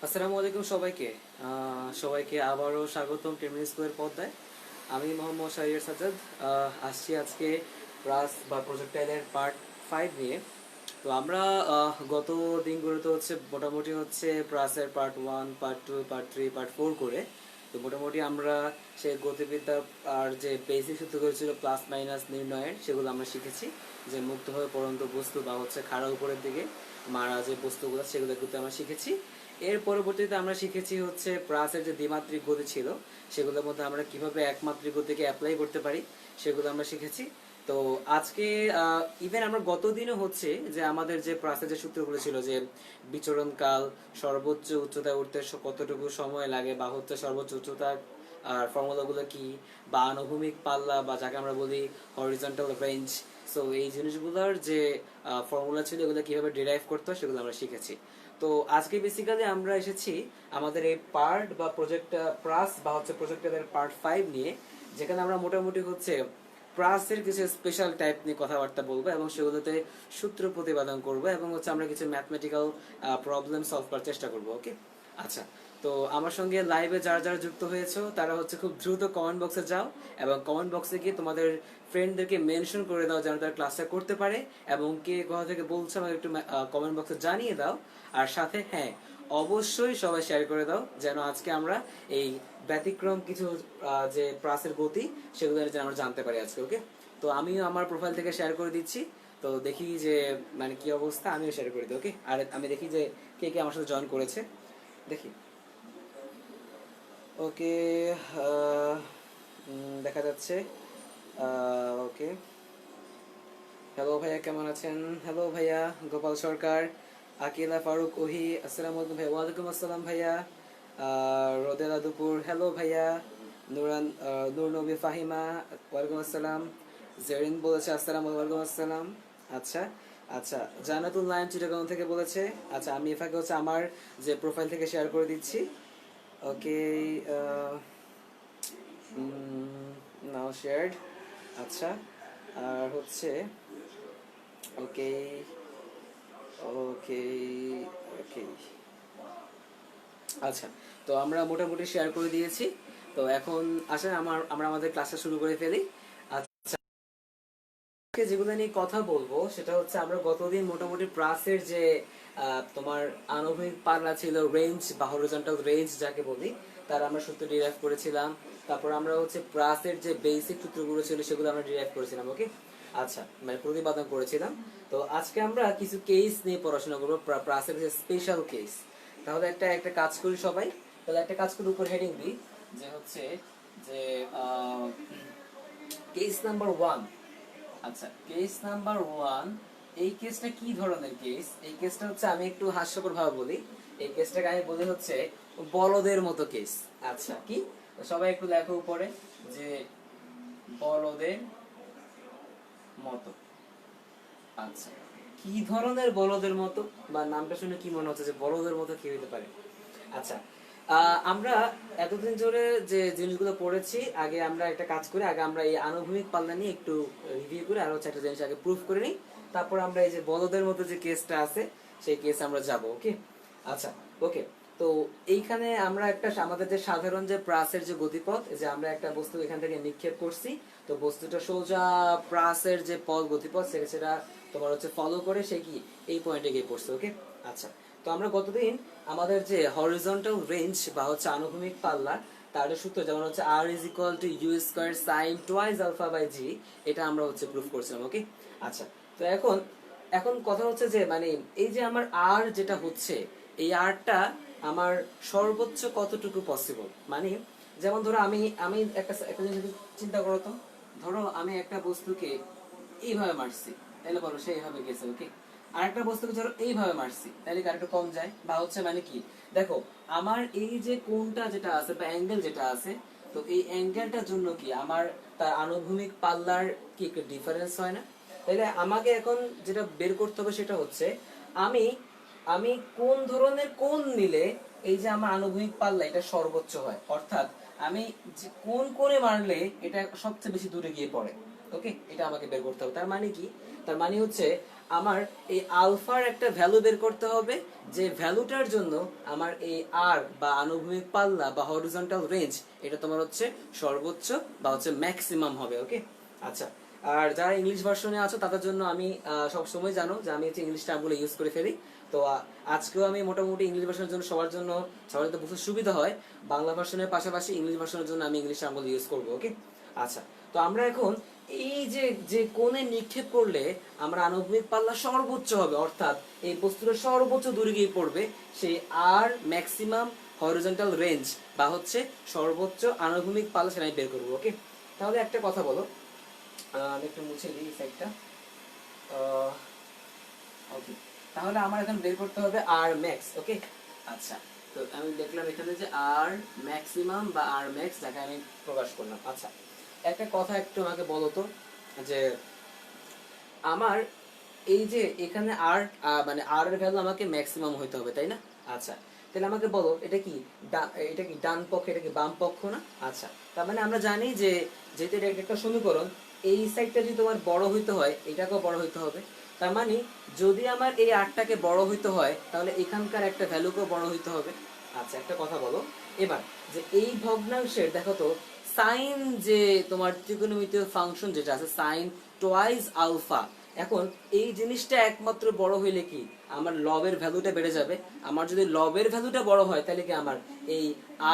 আসসালামু আলাইকুম সবাইকে। সবাইকে আবারও স্বাগতম 10 মিনিট স্কোয়ার পর্দায়। আমি মোহাম্মদ শাহরিয়ার সাজ্জাদ। আসছি আজকে প্রাস বা প্রজেক্টাইলের পার্ট 5 নিয়ে। তো আমরা গত দিনগুলোতে হচ্ছে মোটামুটি হচ্ছে প্রাসের পার্ট 1, পার্ট 2, পার্ট 3, পার্ট 4 করে। তো মোটামুটি আমরা সেই গতিবিদ্যা আর যে বেসিক সূত্রগুলো ছিল প্লাস মাইনাস নির্ণয়ের, সেগুলো আমরা শিখেছি। যে মুক্তভাবে পড়ন্ত বস্তু বা হচ্ছে খাড়া উপরের দিকে মারা যে বস্তুগুলো, সেগুলো কিন্তু আমরা শিখেছি। এর পরবর্তীতে আমরা শিখেছি হচ্ছে প্রাসের যে দ্বিমাত্রিক গতি ছিল, সেগুলোর মধ্যে আমরা কিভাবে একমাত্রিক গতিকে অ্যাপ্লাই করতে পারি, সেগুলো আমরা শিখেছি। তো আজকে ইভেন আমরা গতদিনও হচ্ছে যে আমাদের যে প্রাসের যে সূত্রগুলো ছিল, যে বিচরণকাল, সর্বোচ্চ উচ্চতায় উঠতে কতটুকু সময় লাগে, বা হচ্ছে সর্বোচ্চ উচ্চতা আর ফর্মুলাগুলো কি, বা আনুভূমিক পাল্লা বা যাকে আমরা বলি হরিজন্টাল রেঞ্জ। সো এই জিনিসগুলোর যে ফর্মুলা ছিল, এগুলো কিভাবে ডিরাইভ করতে হয়, সেগুলো আমরা শিখেছি। তো আজকে বেসিক্যালি আমরা এসেছি আমাদের এই পার্ট বা প্রজেক্ট প্রাস বা হচ্ছে প্রজেক্টের পার্ট 5 নিয়ে, যেখানে আমরা মোটামুটি হচ্ছে প্রাসের কিছু স্পেশাল টাইপ নিয়ে কথাবার্তা বলবো এবং সেগুলোতে সূত্র প্রতিপাদন করবো এবং হচ্ছে আমরা কিছু ম্যাথমেটিক্যাল প্রবলেম সলভ করার চেষ্টা করবো। ওকে, আচ্ছা। তো আমার সঙ্গে লাইভে যারা যারা যুক্ত হয়েছো তারা হচ্ছে খুব দ্রুত কমেন্ট বক্সে যাও এবং কমেন্ট বক্সে গিয়ে তোমাদের ফ্রেন্ডদেরকে মেনশন করে দাও যেন তারা ক্লাসটা করতে পারে, এবং কে কোথা থেকে বলছে আমাকে একটু কমেন্ট বক্সে জানিয়ে দাও। আর সাথে হ্যাঁ, অবশ্যই সবাই শেয়ার করে দাও যেন আজকে আমরা এই ব্যতিক্রম কিছু যে প্রাসের গতি, সেগুলো যেন আমরা জানতে পারি আজকে। ওকে, তো আমিও আমার প্রোফাইল থেকে শেয়ার করে দিচ্ছি। তো দেখি যে মানে কি অবস্থা, আমিও শেয়ার করে দিই। ওকে, আর আমি দেখি যে কে কে আমার সাথে জয়েন করেছে, দেখি। ওকে, দেখা যাচ্ছে। ওকে, হ্যালো ভাইয়া, কেমন আছেন? হ্যালো ভাইয়া গোপাল সরকার, আকিলা ফারুক ওহি, আসসালামু আলাইকুম ভাইয়া। ওয়ালাইকুম আসসালাম ভাইয়া। রোদেলা দুপুর, হ্যালো ভাইয়া। নুরান, নূর নবী ফাহিমা, ওয়ালাইকুম আসসালাম। জেরিন বলেছে আসসালাম, ওয়ালাইকুম আসসালাম। আচ্ছা, আচ্ছা। জান্নাতুল নাইম চিটাগাং থেকে বলেছে। আচ্ছা, আমি এফাকে হচ্ছে আমার যে প্রোফাইল থেকে শেয়ার করে দিচ্ছি। ওকে, নাও শেয়ার্ড। আচ্ছা, আর হচ্ছে ওকে, ওকে, ওকে। আচ্ছা, তো আমরা মোটামুটি শেয়ার করে দিয়েছি। তো এখন আসেন আমরা আমাদের ক্লাসটা শুরু করে ফেলি। আচ্ছা, আজকে যেগুলো নিয়ে কথা বলবো সেটা হচ্ছে আমরা গতদিন মোটামুটি প্রাসের যে তোমার আণবিক পাল্লা ছিল, রেঞ্জ বা হরিজন্টাল রেঞ্জ যাকে বলি, তার আমরা সূত্র ডিরাইভ করেছিলাম। তারপর আমরা হচ্ছে প্রাসের যে বেসিক সূত্রগুলো ছিল সেগুলো আমরা ডিরাইভ করেছিলাম। ওকে, আচ্ছা, মানে প্রতিপাদন করেছিলাম। তো আজকে আমরা কিছু কেস নিয়ে পড়াশোনা করবো, প্রাসের যে স্পেশাল কেস। তাহলে একটা একটা কাজ করি সবাই। তাহলে একটা কাজ করি, উপর হেডিং দিই যে হচ্ছে যে কেস নাম্বার 1। আচ্ছা, কেস নাম্বার 1। এই কেসটা কি ধরনের কেস? এই কেসটা হচ্ছে, আমি একটু হাস্যকর ভাবে বলি, এই কেসটাকে আমি বলি হচ্ছে বলদের মতো কেস। আচ্ছা, কি? সবাই একটু লেখো উপরে যে বলদের মতো। আচ্ছা, কি ধরনের বলদের মতো, বা নামটা শুনে কি মনে হচ্ছে যে বলদের মতো কি হতে পারে? আচ্ছা, আমরা এতদিন ধরে যে জিনিসগুলো পড়েছি, আগে আমরা একটা কাজ করি, আগে আমরা এই আনুভূমিক পাল্লা নিয়ে একটু রিভিউ করে আর হচ্ছে একটা জিনিস আগে প্রুফ করে নিই। তারপর আমরা এই যে বলদের মতো যে কেসটা আছে, সেই কেসে আমরা যাব। ওকে, আচ্ছা, ওকে। তো এইখানে আমরা একটা আমাদের যে সাধারণ যে প্রাসের যে গতিপথ, যে আমরা একটা বস্তু এখান থেকে নিক্ষেপ করছি, তো বস্তুটা সোজা প্রাসের যে পথ গতিপথ সেটা তোমার হচ্ছে ফলো করে সে কি এই পয়েন্টে গিয়ে পড়ছে। ওকে, আচ্ছা। তো আমরা গতদিন আমাদের যে হরিজন্টাল রেঞ্জ বা হচ্ছে আনুভূমিক পাল্লা, তার সূত্র যেমন হচ্ছে r is equal to u square sin twice alpha by g, এটা আমরা হচ্ছে প্রুফ করছিলাম। ওকে, আচ্ছা। তো এখন এখন কথা হচ্ছে যে মানে এই যে আমার r যেটা হচ্ছে, এই rটা আমার সর্বোচ্চ কতটুকু পসিবল, মানে যেমন ধরো আমি আমি একটা একটা জিনিস চিন্তা করো তো। ধরো আমি একটা বস্তুকে এইভাবে মারছি, তাহলে বলো সে এইভাবে গেছে। ওকে, আরেকটা বস্তুকে ধরো এইভাবে মারছি, তাহলে আরেকটু কম যায়, বা হচ্ছে মানে কি, দেখো আমার এই যে কোণটা যেটা আছে বা অ্যাঙ্গেল যেটা আছে, তো এই অ্যাঙ্গেলটার জন্য কি আমার তার আনুভূমিক পাল্লার কি একটু ডিফারেন্স হয় না? তাহলে আমাকে এখন যেটা বের করতে হবে সেটা হচ্ছে আমি আমি কোন ধরনের কোণ নিলে এই যে আমার আনুভূমিক পাল্লা এটা সর্বোচ্চ হয়, অর্থাৎ আমি কোন কোণে মারলে এটা সবচেয়ে বেশি দূরে গিয়ে পড়ে। ওকে, এটা আমাকে বের করতে হবে। তার মানে কি? তার মানে হচ্ছে আমার এই আলফার একটা ভ্যালু বের করতে হবে, যে ভ্যালুটার জন্য আমার এই আর বা আনুভূমিক পাল্লা বা হরিজন্টাল রেঞ্জ এটা তোমার হচ্ছে সর্বোচ্চ বা হচ্ছে ম্যাক্সিমাম হবে। ওকে, আচ্ছা। আর যারা ইংলিশ ভার্সনে আছো তাদের জন্য আমি সব সময় জানো যে আমি হচ্ছে ইংলিশ টার্মগুলো ইউজ করে ফেলি। তো আজকেও আমি মোটামুটি ইংলিশ ভার্সনের জন্য সবার যাতে বুঝতে সুবিধা হয়, বাংলা ভার্সনের পাশাপাশি ইংলিশ ভার্সনের জন্য আমি ইংলিশ টার্মগুলো ইউজ করবো। ওকে, আচ্ছা। তো আমরা এখন এই যে যে কোণে নিক্ষেপ করলে আমরা আনুভূমিক পাল্লা সর্বোচ্চ হবে, অর্থাৎ এই বস্তুটা সর্বোচ্চ দূরে গিয়ে পড়বে, সেই আর ম্যাক্সিমাম হরিজন্টাল রেঞ্জ বা হচ্ছে সর্বোচ্চ আনুভূমিক পাল্লা সেটা আমি বের করবো। ওকে, তাহলে একটা কথা বলো, আমি একটু মুছে দিই এই সাইডটা। ওকে, তাহলে আমার এখন বের করতে হবে আর ম্যাক্স। ওকে, আচ্ছা। তো আমি দেখলাম এখানে যে আর ম্যাক্সিমাম বা আর ম্যাক্স যাকে আমি প্রকাশ করলাম। আচ্ছা, একটা কথা একটু আমাকে বলো তো, যে আমার এই যে এখানে আর মানে আর এর ভ্যালু আমাকে ম্যাক্সিমাম হইতে হবে, তাই না? আচ্ছা, তাহলে আমাকে বলো এটা কি এটা কি ডান পক্ষ, এটা কি বাম পক্ষ না? আচ্ছা, তার মানে আমরা জানি যে যেহেতু এটা একটা সমীকরণ, এই সাইডটা যদি তোমার বড় হইতে হয় এটাকেও বড় হইতে হবে। তার মানে যদি আমার এই আরটাকে বড় হইতে হয় তাহলে এখানকার একটা ভ্যালুকেও বড় হইতে হবে। আচ্ছা, একটা কথা বলো এবার, যে এই ভগ্নাংশের দেখো তো সাইন, যে তোমার ত্রিকোণমিতীয় ফাংশন যেটা আছে সাইন টোয়াইস আলফা, এখন এই জিনিসটা একমাত্র বড় হইলে কি আমার লবের ভ্যালুটা বেড়ে যাবে। আমার যদি লবের ভ্যালুটা বড় হয় তাহলে কি আমার এই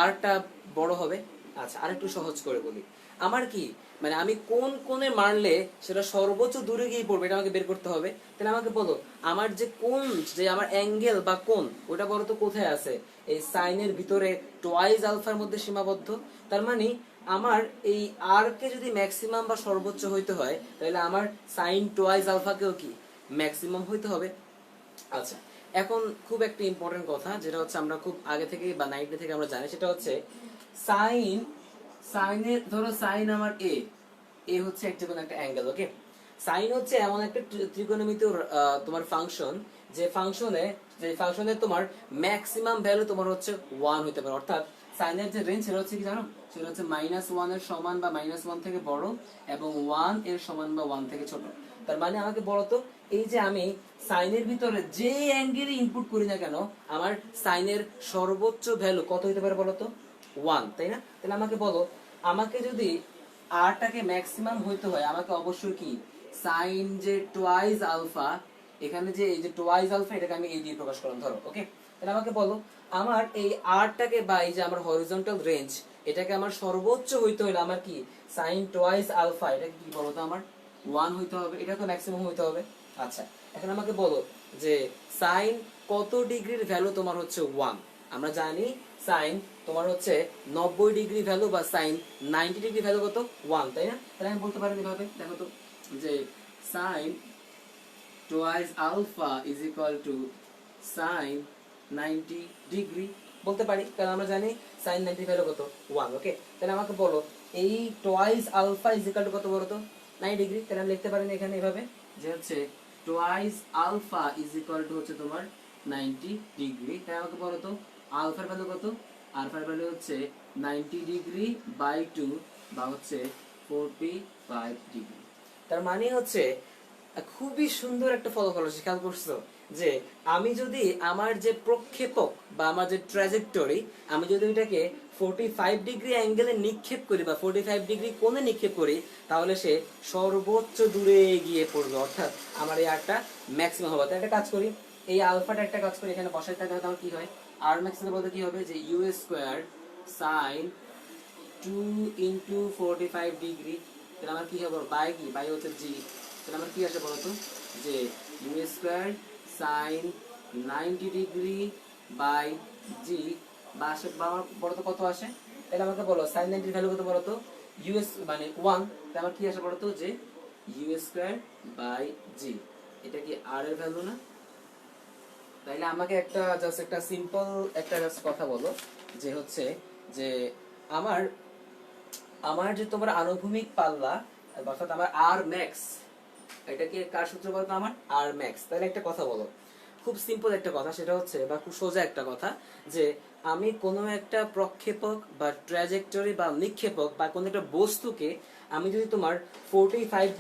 আরটা বড় হবে। আচ্ছা, আরেকটু সহজ করে বলি, আমার কি মানে আমি কোন কোণে মারলে সেটা সর্বোচ্চ দূরে গিয়ে পড়বে এটা আমাকে বের করতে হবে। তাহলে আমাকে বলো আমার যে কোণ, যে আমার অ্যাঙ্গেল বা কোণ, ওটা বলো তো কোথায় আছে? এই সাইনের ভিতরে টোয়াইস আলফার মধ্যে সীমাবদ্ধ। তার মানে আমার এই আর কে যদি ম্যাক্সিমাম বা সর্বোচ্চ হইতে হয় তাহলে আমার সাইন টোয়াইস আলফাকেও কি ম্যাক্সিমাম হইতে হবে। আচ্ছা, এখন খুব একটা ইম্পর্টেন্ট কথা যেটা হচ্ছে আমরা খুব আগে থেকে বা নাইনটি থেকে আমরা জানি, সেটা হচ্ছে সাইন, সাইনের ধরো সাইন আমার এ, এ হচ্ছে একটা কোন একটা অ্যাঙ্গেল। ওকে, সাইন হচ্ছে এমন একটা ত্রিকোণমিতীয় তোমার ফাংশন, যে ফাংশনে তোমার ম্যাক্সিমাম ভ্যালু তোমার হচ্ছে 1 হতে পারে, অর্থাৎ সাইনের যে রেঞ্জ সেটা হচ্ছে কি জানো, সেটা হচ্ছে -1 এর সমান বা -1 থেকে বড় এবং 1 এর সমান বা 1 থেকে ছোট। তার মানে আমাকে বলতো এই যে আমি সাইনের ভিতরে যে অ্যাঙ্গেলে ইনপুট করি না কেন আমার সাইনের সর্বোচ্চ ভ্যালু কত হতে পারে বলতো? 1, তাই না? তাহলে আমাকে বলো, আমাকে যদি আরটাকে ম্যাক্সিমাম হইতে হয় আমাকে অবশ্যই কি সাইন যে টোয়াইস আলফা, এখানে যে এই যে টোয়াইস আলফা এটাকে আমি এই দিয়ে প্রকাশ করলাম ধরো। ওকে, তাহলে আমাকে বলো আমার এই আরটাকে বা এই যে আমার হরিজন্টাল রেঞ্জ এটাকে আমার সর্বোচ্চ হইতে হলে আমার কি সাইন টোয়াইস আলফা এটা কি বলতো আমার 1 হইতে হবে, এটা তো ম্যাক্সিমাম হইতে হবে। আচ্ছা, এখন আমাকে বলো যে সাইন কত ডিগ্রির ভ্যালু তোমার হচ্ছে 1? আমরা জানি সাইন তোমার হচ্ছে 90 ডিগ্রি ভ্যালু বা সাইন 90 ডিগ্রি ভ্যালু কত? 1, তাই না? তাহলে আমি বলতে পারি এভাবে, দেখো তো, যে sine twice alpha is equal to sine 90 degree বলতে পারি, কারণ আমরা জানি সাইন 90 ভ্যালু কত? 1। ওকে, তাহলে আমাকে বলো এই twice alpha is equal to কত বলো তো? 90 ডিগ্রি। তাহলে আমি লিখতে পারি এখানে এভাবে, যে হচ্ছে twice alpha is equal to হচ্ছে তোমার 90 ডিগ্রি। তাহলে আমাকে বলো তো আলফার ভ্যালু কত? আলফার ভ্যালু হচ্ছে 90 ডিগ্রি বাই 2 বা হচ্ছে 45 ডিগ্রি। তার মানে হচ্ছে খুবই সুন্দর একটা ফলাফল আছে, খেয়াল করছো? যে আমি যদি আমার যে প্রক্ষেপক বা আমার যে ট্র্যাজেক্টরি আমি যদি ওইটাকে 45 ডিগ্রি অ্যাঙ্গেলে নিক্ষেপ করি বা 45 ডিগ্রি কোণে নিক্ষেপ করি তাহলে সে সর্বোচ্চ দূরে গিয়ে পড়বে, অর্থাৎ আমার এই আরটা ম্যাক্সিমাম হবে। তাই একটা কাজ করি, এই আলফাটা একটা কাজ করি এখানে বসাই, তাহলে আমার কি হয় আর ম্যাক্সিমাম বলতে কি হবে, যে u square sine 2 into 45 degree. তাহলে আমার কি হবে বাই কি বাই হচ্ছে জি। তাহলে আমার কি আসে বলতো, যে u square sine 90 degree by g বা আসে বা আমার বলতো কত আসে? তাহলে আমাকে বলো সাইন 90 ভ্যালু কত বলতো? ইউএস মানে 1। তাহলে আমার কি আসে বলতো, যে ইউ স্কয়ার বাই জি। এটা কি আর এর ভ্যালু না? তাইলে আমাকে একটা জাস্ট একটা সিম্পল একটা জাস্ট কথা বলো, যে হচ্ছে যে আমার আমার যে তোমার আনুভূমিক পাল্লা অর্থাৎ আমার আর ম্যাক্স, এটা কি কার সূত্র বলতো? আমার আর ম্যাক্স। তাহলে একটা কথা বলো, খুব সিম্পল একটা কথা, সেটা হচ্ছে বা খুব সোজা একটা কথা, যে আমি কোনো একটা প্রক্ষেপক বা ট্র্যাজেক্টরি বা নিক্ষেপক বা কোনো একটা বস্তুকে আমি যদি তোমার 45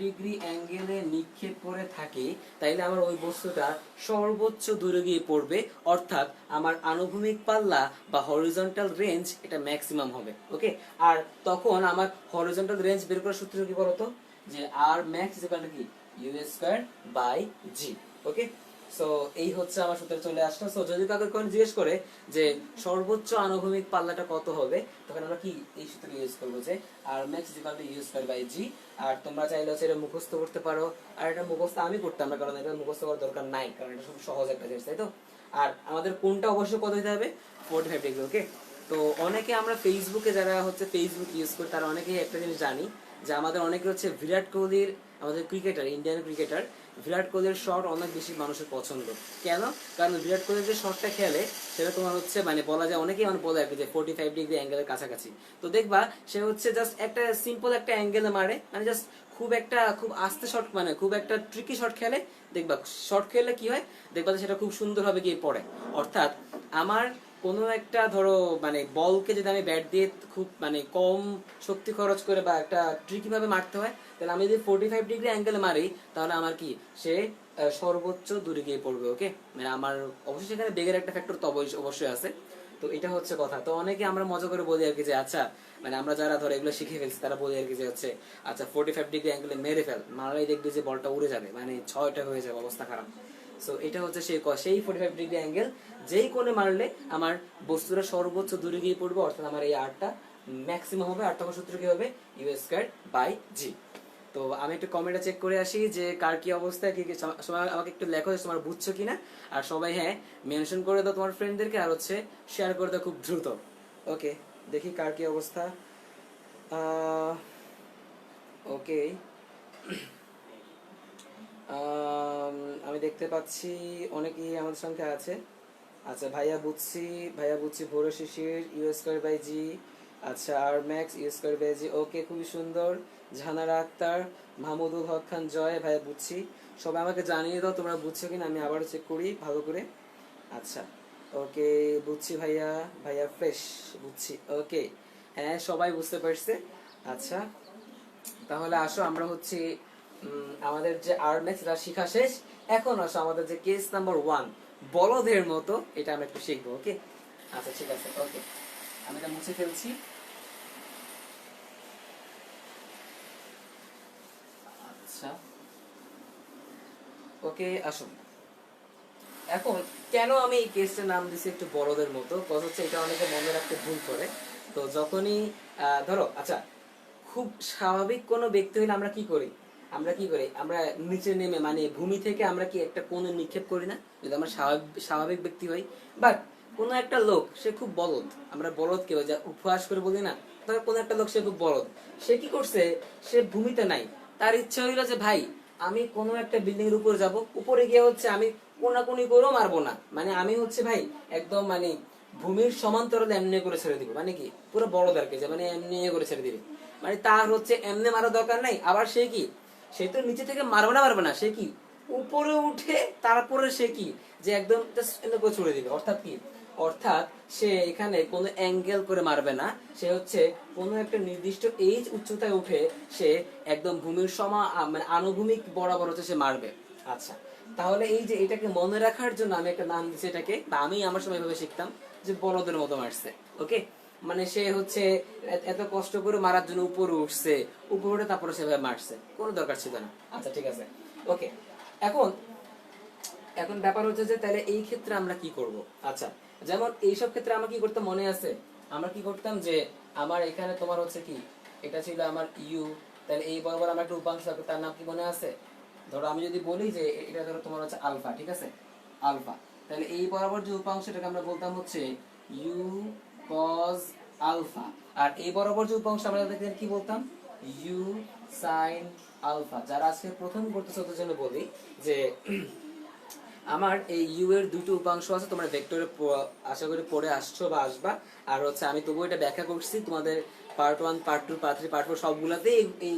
ডিগ্রি অ্যাঙ্গেলে নিক্ষেপ করে থাকি, তাইলে আমার ওই বস্তুটা সর্বোচ্চ দূরে গিয়ে পড়বে, অর্থাৎ আমার আনুভূমিক পাল্লা বা হরিজন্টাল রেঞ্জ এটা ম্যাক্সিমাম হবে। ওকে, আর তখন আমার হরিজন্টাল রেঞ্জ বের করার সূত্র কি বলতো, যে R max is equal to কি u square by g. Okay, so এই হচ্ছে আমার সূত্রে চলে আসলো। সো যদি কাউকে কোন জিজ্ঞেস করে যে সর্বোচ্চ আনুভূমিক পাল্লাটা কত হবে, তখন আমরা কি এই সূত্র ইউজ করবো, যে R max is equal to u square by g. আর তোমরা চাইলে হচ্ছে এটা মুখস্থ করতে পারো, আর এটা মুখস্থ আমি করতাম না, কারণ এটা মুখস্থ করার দরকার নাই, কারণ এটা খুব সহজ একটা জিনিস, তাই তো। আর আমাদের কোনটা অবশ্যই কত দিতে হবে, 45 ডিগ্রি। ওকে, তো অনেকে আমরা ফেসবুকে যারা হচ্ছে ফেসবুক ইউজ করি, তারা অনেকেই একটা জিনিস জানি যে আমাদের অনেকে হচ্ছে বিরাট কোহলির, আমাদের ক্রিকেটার, ইন্ডিয়ান ক্রিকেটার বিরাট কোহলির শট অনেক বেশি মানুষের পছন্দ। কেন? কারণ বিরাট কোহলির যে শটটা খেলে সেটা তোমার হচ্ছে মানে বলা যায়, অনেকেই মানে বলে আর কি যে 45 ডিগ্রি অ্যাঙ্গেলের কাছাকাছি। তো দেখবা সে হচ্ছে জাস্ট একটা সিম্পল একটা অ্যাঙ্গেলে মারে, মানে জাস্ট খুব আস্তে শট, মানে খুব একটা ট্রিকি শট খেলে, দেখবা শট খেললে কি হয়, দেখবা সেটা খুব সুন্দরভাবে গিয়ে পড়ে। অর্থাৎ আমার কোনো একটা ধরো মানে বলকে যদি আমি ব্যাট দিয়ে খুব মানে কম শক্তি খরচ করে বা একটা ট্রিকি ভাবে মারতে হয়, তাহলে আমি যদি 45 ডিগ্রি অ্যাঙ্গেলে মারি, তাহলে আমার কি সে সর্বোচ্চ দূরে গিয়ে পড়বে। ওকে, মানে আমার অবশ্যই সেখানে বেগের একটা ফ্যাক্টর তো অবশ্যই আছে। তো এটা হচ্ছে কথা। তো অনেকে আমরা মজা করে বলি আর কি যে আচ্ছা, মানে আমরা যারা ধরো এগুলো শিখে ফেলছি তারা বলি আর কি যে হচ্ছে আচ্ছা 45 ডিগ্রি অ্যাঙ্গেলে মেরে ফেল, মারাই দেখবি যে বলটা উড়ে যাবে, মানে 6টা হয়ে যাবে, অবস্থা খারাপ। সো এটা হচ্ছে সেই 45 ডিগ্রি অ্যাঙ্গেল যেই কোণে মারলে আমার বস্তুটা সর্বোচ্চ দূরে গিয়ে পড়বে, অর্থাৎ আমার এই আরটা ম্যাক্সিমাম হবে। আর তখন সূত্র কি হবে, ইউ স্কয়ার বাই জি। তো আমি একটু কমেন্টে চেক করে আসি যে কার কি অবস্থা, কি কি সবাই আমাকে একটু লেখো যে তোমরা বুঝছো কিনা। আর সবাই হ্যাঁ মেনশন করে দাও তোমার ফ্রেন্ডদেরকে, আর হচ্ছে শেয়ার করে দাও খুব দ্রুত। ওকে, দেখি কার কি অবস্থা। ওকে, আমি দেখতে পাচ্ছি অনেকেই আমাদের সঙ্গে আছে। আচ্ছা, ভাইয়া বুঝছি ভোর শিশির ইউ স্কয়ার বাই জি। আচ্ছা, আর max you square by g. ওকে, খুবই সুন্দর। জাহানারা আক্তার, মাহমুদুল হক খান জয়, ভাইয়া বুঝছি। সবাই আমাকে জানিয়ে দাও তোমরা বুঝছো কিনা, আমি আবারও চেক করি ভালো করে। আচ্ছা, ওকে, বুঝছি ভাইয়া, ভাইয়া ফ্রেশ, বুঝছি। ওকে, হ্যাঁ সবাই বুঝতে পারছে। আচ্ছা, তাহলে আসো আমরা হচ্ছে আমাদের যে আরম্যাক্স এটা শিখা শেষ। এখন আসো আমাদের যে কেস নাম্বার 1 বলদের মতো, এটা আমরা একটু শিখবো। ওকে, আচ্ছা ঠিক আছে। ওকে, আমি এটা মুছে ফেলছি। আচ্ছা, ওকে, আসো। এখন কেন আমি এই কেসটার নাম দিছি একটু বড়দের মতো, কজ হচ্ছে এটা অনেকে মনে রাখতে ভুল করে। তো যখনই ধরো আচ্ছা, খুব স্বাভাবিক কোনো ব্যক্তি হলে আমরা নিচে নেমে মানে ভূমি থেকে আমরা কি একটা কোণে নিক্ষেপ করি না, যদি আমরা স্বাভাবিক ব্যক্তি হই। বাট কোনো একটা লোক সে খুব বলদ, আমরা বলদ কেউ যা উপহাস করে বলি না, তবে কোনো একটা লোক সে খুব বলদ, সে কি করছে, সে ভূমিতে নাই, তার ইচ্ছা হইলো যে ভাই আমি কোনো একটা বিল্ডিং এর উপর যাব, উপরে গিয়ে হচ্ছে আমি কোনাকুনি করেও মারবো না, মানে আমি হচ্ছে ভাই একদম মানে ভূমির সমান্তরালে এমনি করে ছেড়ে দিব, মানে কি পুরো বড়দেরকে যে মানে এমনি করে ছেড়ে দিবে, মানে তার হচ্ছে এমনি মারা দরকার নাই। আবার সে কি, সে তো নিচে থেকে মারবে না, সে কি উপরে উঠে তারপরে সে কি যে একদম ছুড়ে দিবে। অর্থাৎ কি, অর্থাৎ সে এখানে কোনো অ্যাঙ্গেল করে মারবে না, সে হচ্ছে কোনো একটা নির্দিষ্ট এইচ উচ্চতায় উঠে সে একদম ভূমির মানে আনুভূমিক বরাবর হচ্ছে সে মারবে। আচ্ছা, তাহলে এই যে এটাকে মনে রাখার জন্য আমি একটা নাম দিচ্ছি এটাকে, বা আমি আমার সময় এভাবে শিখতাম যে বলদের মতো মারছে। ওকে, মানে সে হচ্ছে এত কষ্ট করে মারার জন্য উপরে উঠছে, উপরে উঠে তারপরে সেভাবে মারছে, কোনো দরকার ছিল না। আচ্ছা ঠিক আছে। ওকে, এখন এখন ব্যাপার হচ্ছে যে তাহলে এই ক্ষেত্রে আমরা কি করব। আচ্ছা, যেমন এইসব ক্ষেত্রে আমরা কি করতাম মনে আছে, আমরা কি করতাম যে আমার এখানে তোমার হচ্ছে কি, এটা ছিল আমার ইউ, তাহলে এই বরাবর আমার একটা উপাংশ থাকবে, তার নাম কি মনে আছে, ধরো আমি যদি বলি যে এটা ধরো তোমার হচ্ছে আলফা, ঠিক আছে, আলফা, তাহলে এই বরাবর যে উপাংশ এটাকে আমরা বলতাম হচ্ছে ইউ কজ আলফা, আর এই বরাবর যে উপাংশ আমরা কি বলতাম, ইউ সাইন আলফা। যারা আজকে প্রথম করতেছে ওদের জন্য বলি যে আমার এই ইউ এর দুটো উপাংশ আছে, তোমরা ভেক্টরে আশা করি পড়ে আসছো বা আসবা, আর হচ্ছে আমি তবুও এটা ব্যাখ্যা করছি তোমাদের পার্ট 1 পার্ট 2 পার্ট 3 পার্ট 4 সবগুলাতে এই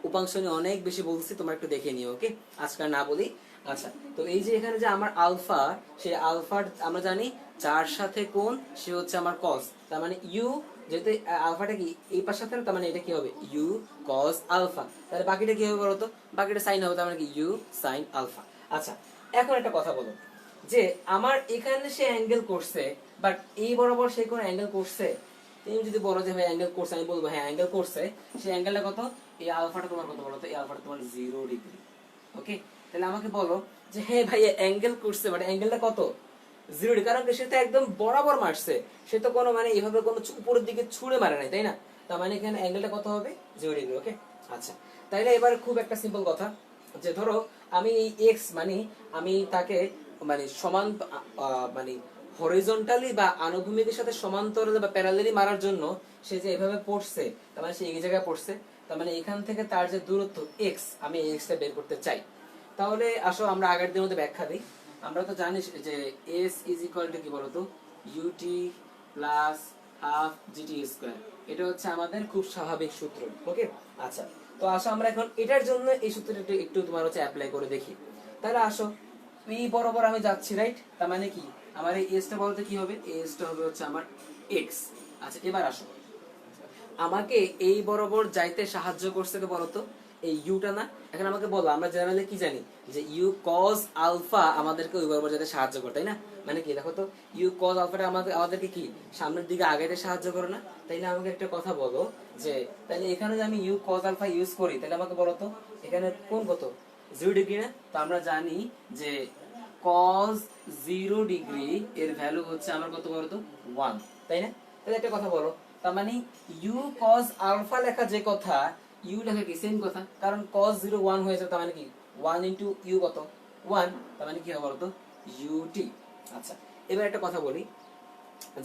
উপাংশ নিয়ে অনেক বেশি বলছি, তোমরা একটু দেখে নিও। ওকে, আজকাল না বলি। আচ্ছা, তো এই যে এখানে যে আমার আলফা, সেই আলফার আমরা জানি যার সাথে কোণ সে হচ্ছে আমার কস, তার মানে ইউ যেহেতু আলফাটা কি এই পাশে থাকে, তার মানে এটা কি হবে ইউ কজ আলফা। তাহলে বাকিটা কি হবে বলতো, বাকিটা সাইন হবে, তার মানে কি ইউ সাইন আলফা। আচ্ছা, এখন একটা কথা বলো, যে আমার এখানে সে অ্যাঙ্গেল করছে, বাট এই বরাবর সে কোন অ্যাঙ্গেল করছে? তুমি যদি বলো যে ভাই অ্যাঙ্গেল করছে, আমি বলবো হ্যাঁ অ্যাঙ্গেল করছে। সেই অ্যাঙ্গেলটা কত? এই আলফাটা তোমার কত বলো তো? এই আলফাটা তোমার 0 ডিগ্রি। ওকে, তাহলে আমাকে বলো যে হ্যাঁ ভাই অ্যাঙ্গেল করছে, বাট অ্যাঙ্গেলটা কত? 0 ডিগ্রি। কারণ সে তো একদম বরাবর মারছে, সে তো কোনো মানে এইভাবে কোনো উপরের দিকে ছুঁড়ে মারে নাই, তাই না? তার মানে এখানে অ্যাঙ্গেলটা কত হবে? 0 ডিগ্রি। ওকে, আচ্ছা, তাইলে এবার খুব একটা সিম্পল কথা, যে ধরো আমি এই এক্স মানে আমি তাকে মানে সমান মানে হরিজন্টালি বা আনুভূমিকের সাথে সমান্তরালে বা প্যারালালি মারার জন্য সে যে এভাবে পড়ছে, তার মানে সে এই জায়গায় পড়ছে, তার মানে এখান থেকে তার যে দূরত্ব এক্স, আমি এই এক্সটা বের করতে চাই। তাহলে আসো আমরা আগের দিনের মধ্যে ব্যাখ্যা দিই। আমরা তো জানি যে এস ইজ ইকুয়াল টু কি বলতো, u t plus half g t square. এটা হচ্ছে আমাদের খুব স্বাভাবিক সূত্র। ওকে, আচ্ছা, তো আসো আমরা এখন এটার জন্য এই সূত্রটা একটু তোমার হচ্ছে অ্যাপ্লাই করে দেখি। তাহলে আসো এই বরাবর আমি যাচ্ছি, রাইট? তার মানে কি আমার এই এসটা বলতে কি হবে? এসটা হবে হচ্ছে আমার এক্স। আচ্ছা, এবার আসো আমাকে এই বরাবর যাইতে সাহায্য করছে কে বলতো? এই ইউটা না? এখন আমাকে বলো, আমরা জেনারেলি কি জানি যে ইউ কজ আলফা আমাদেরকে ওই বরাবর যাতে সাহায্য করে, তাই না? মানে কি দেখো তো, ইউ কজ আলফাটা আমাদেরকে কি সামনের দিকে আগাইতে সাহায্য করে না? তাইলে আমাকে একটা কথা বলো, যে তাহলে এখানে যে আমি ইউ কজ আলফা ইউজ করি, তাহলে আমাকে বলো তো এখানে কোন কত? 0 ডিগ্রি না? তো আমরা জানি যে cos 0 ডিগ্রি এর ভ্যালু হচ্ছে আমার কত বলতো? 1, তাই না? তাহলে একটা কথা বলো, তার মানে u cos আলফা লেখা যে কথা, u লেখা কি সেম কথা, কারণ cos 0 1 হয়ে যাবে, তার মানে কি 1 ইনটু u কত? 1, তার মানে কি হবে বলতো? ut। আচ্ছা, এবার একটা কথা বলি,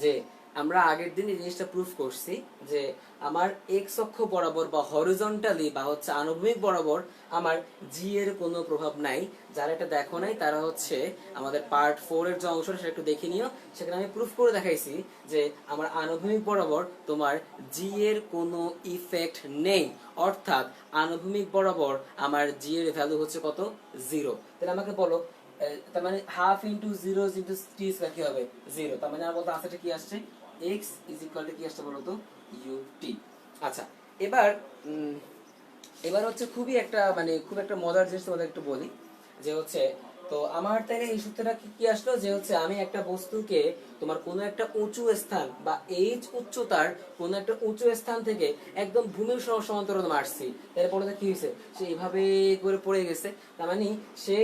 যে আমরা আগের দিন এই জিনিসটা প্রুফ করছি যে আমার এক্স অক্ষ বরাবর বা হরিজন্টালি বা হচ্ছে আনুভূমিক বরাবর আমার জি এর কোনো প্রভাব নাই। যারা এটা দেখো নাই তারা হচ্ছে আমাদের পার্ট 4 এর যে অংশটা সেটা একটু দেখে নিও, সেখানে আমি প্রুফ করে দেখাইছি যে আমার আনুভূমিক বরাবর তোমার জি এর কোনো ইফেক্ট নেই, অর্থাৎ আনুভূমিক বরাবর আমার জি এর ভ্যালু হচ্ছে কত? 0। তাহলে আমাকে বলো, তার মানে half into 0 into T square কি হবে? 0। তার মানে আমার বলতে আনসারটা কি আসছে? x ইজ ইকুয়াল টু কি আসছে বলতো? ut। আচ্ছা, এবার এবার হচ্ছে খুবই একটা মানে খুব একটা মজার জিনিস তোমাদের একটু বলি, যে হচ্ছে তো আমার তাহলে এই সূত্রটা কি আসলো, যে হচ্ছে আমি একটা বস্তুকে তোমার কোনো একটা উঁচু স্থান বা এইচ উচ্চতার কোনো একটা উঁচু স্থান থেকে একদম ভূমির সমান্তরাল মারছি, তাহলে পরে কি হয়েছে? সে এইভাবে করে পড়ে গেছে। তার মানে সে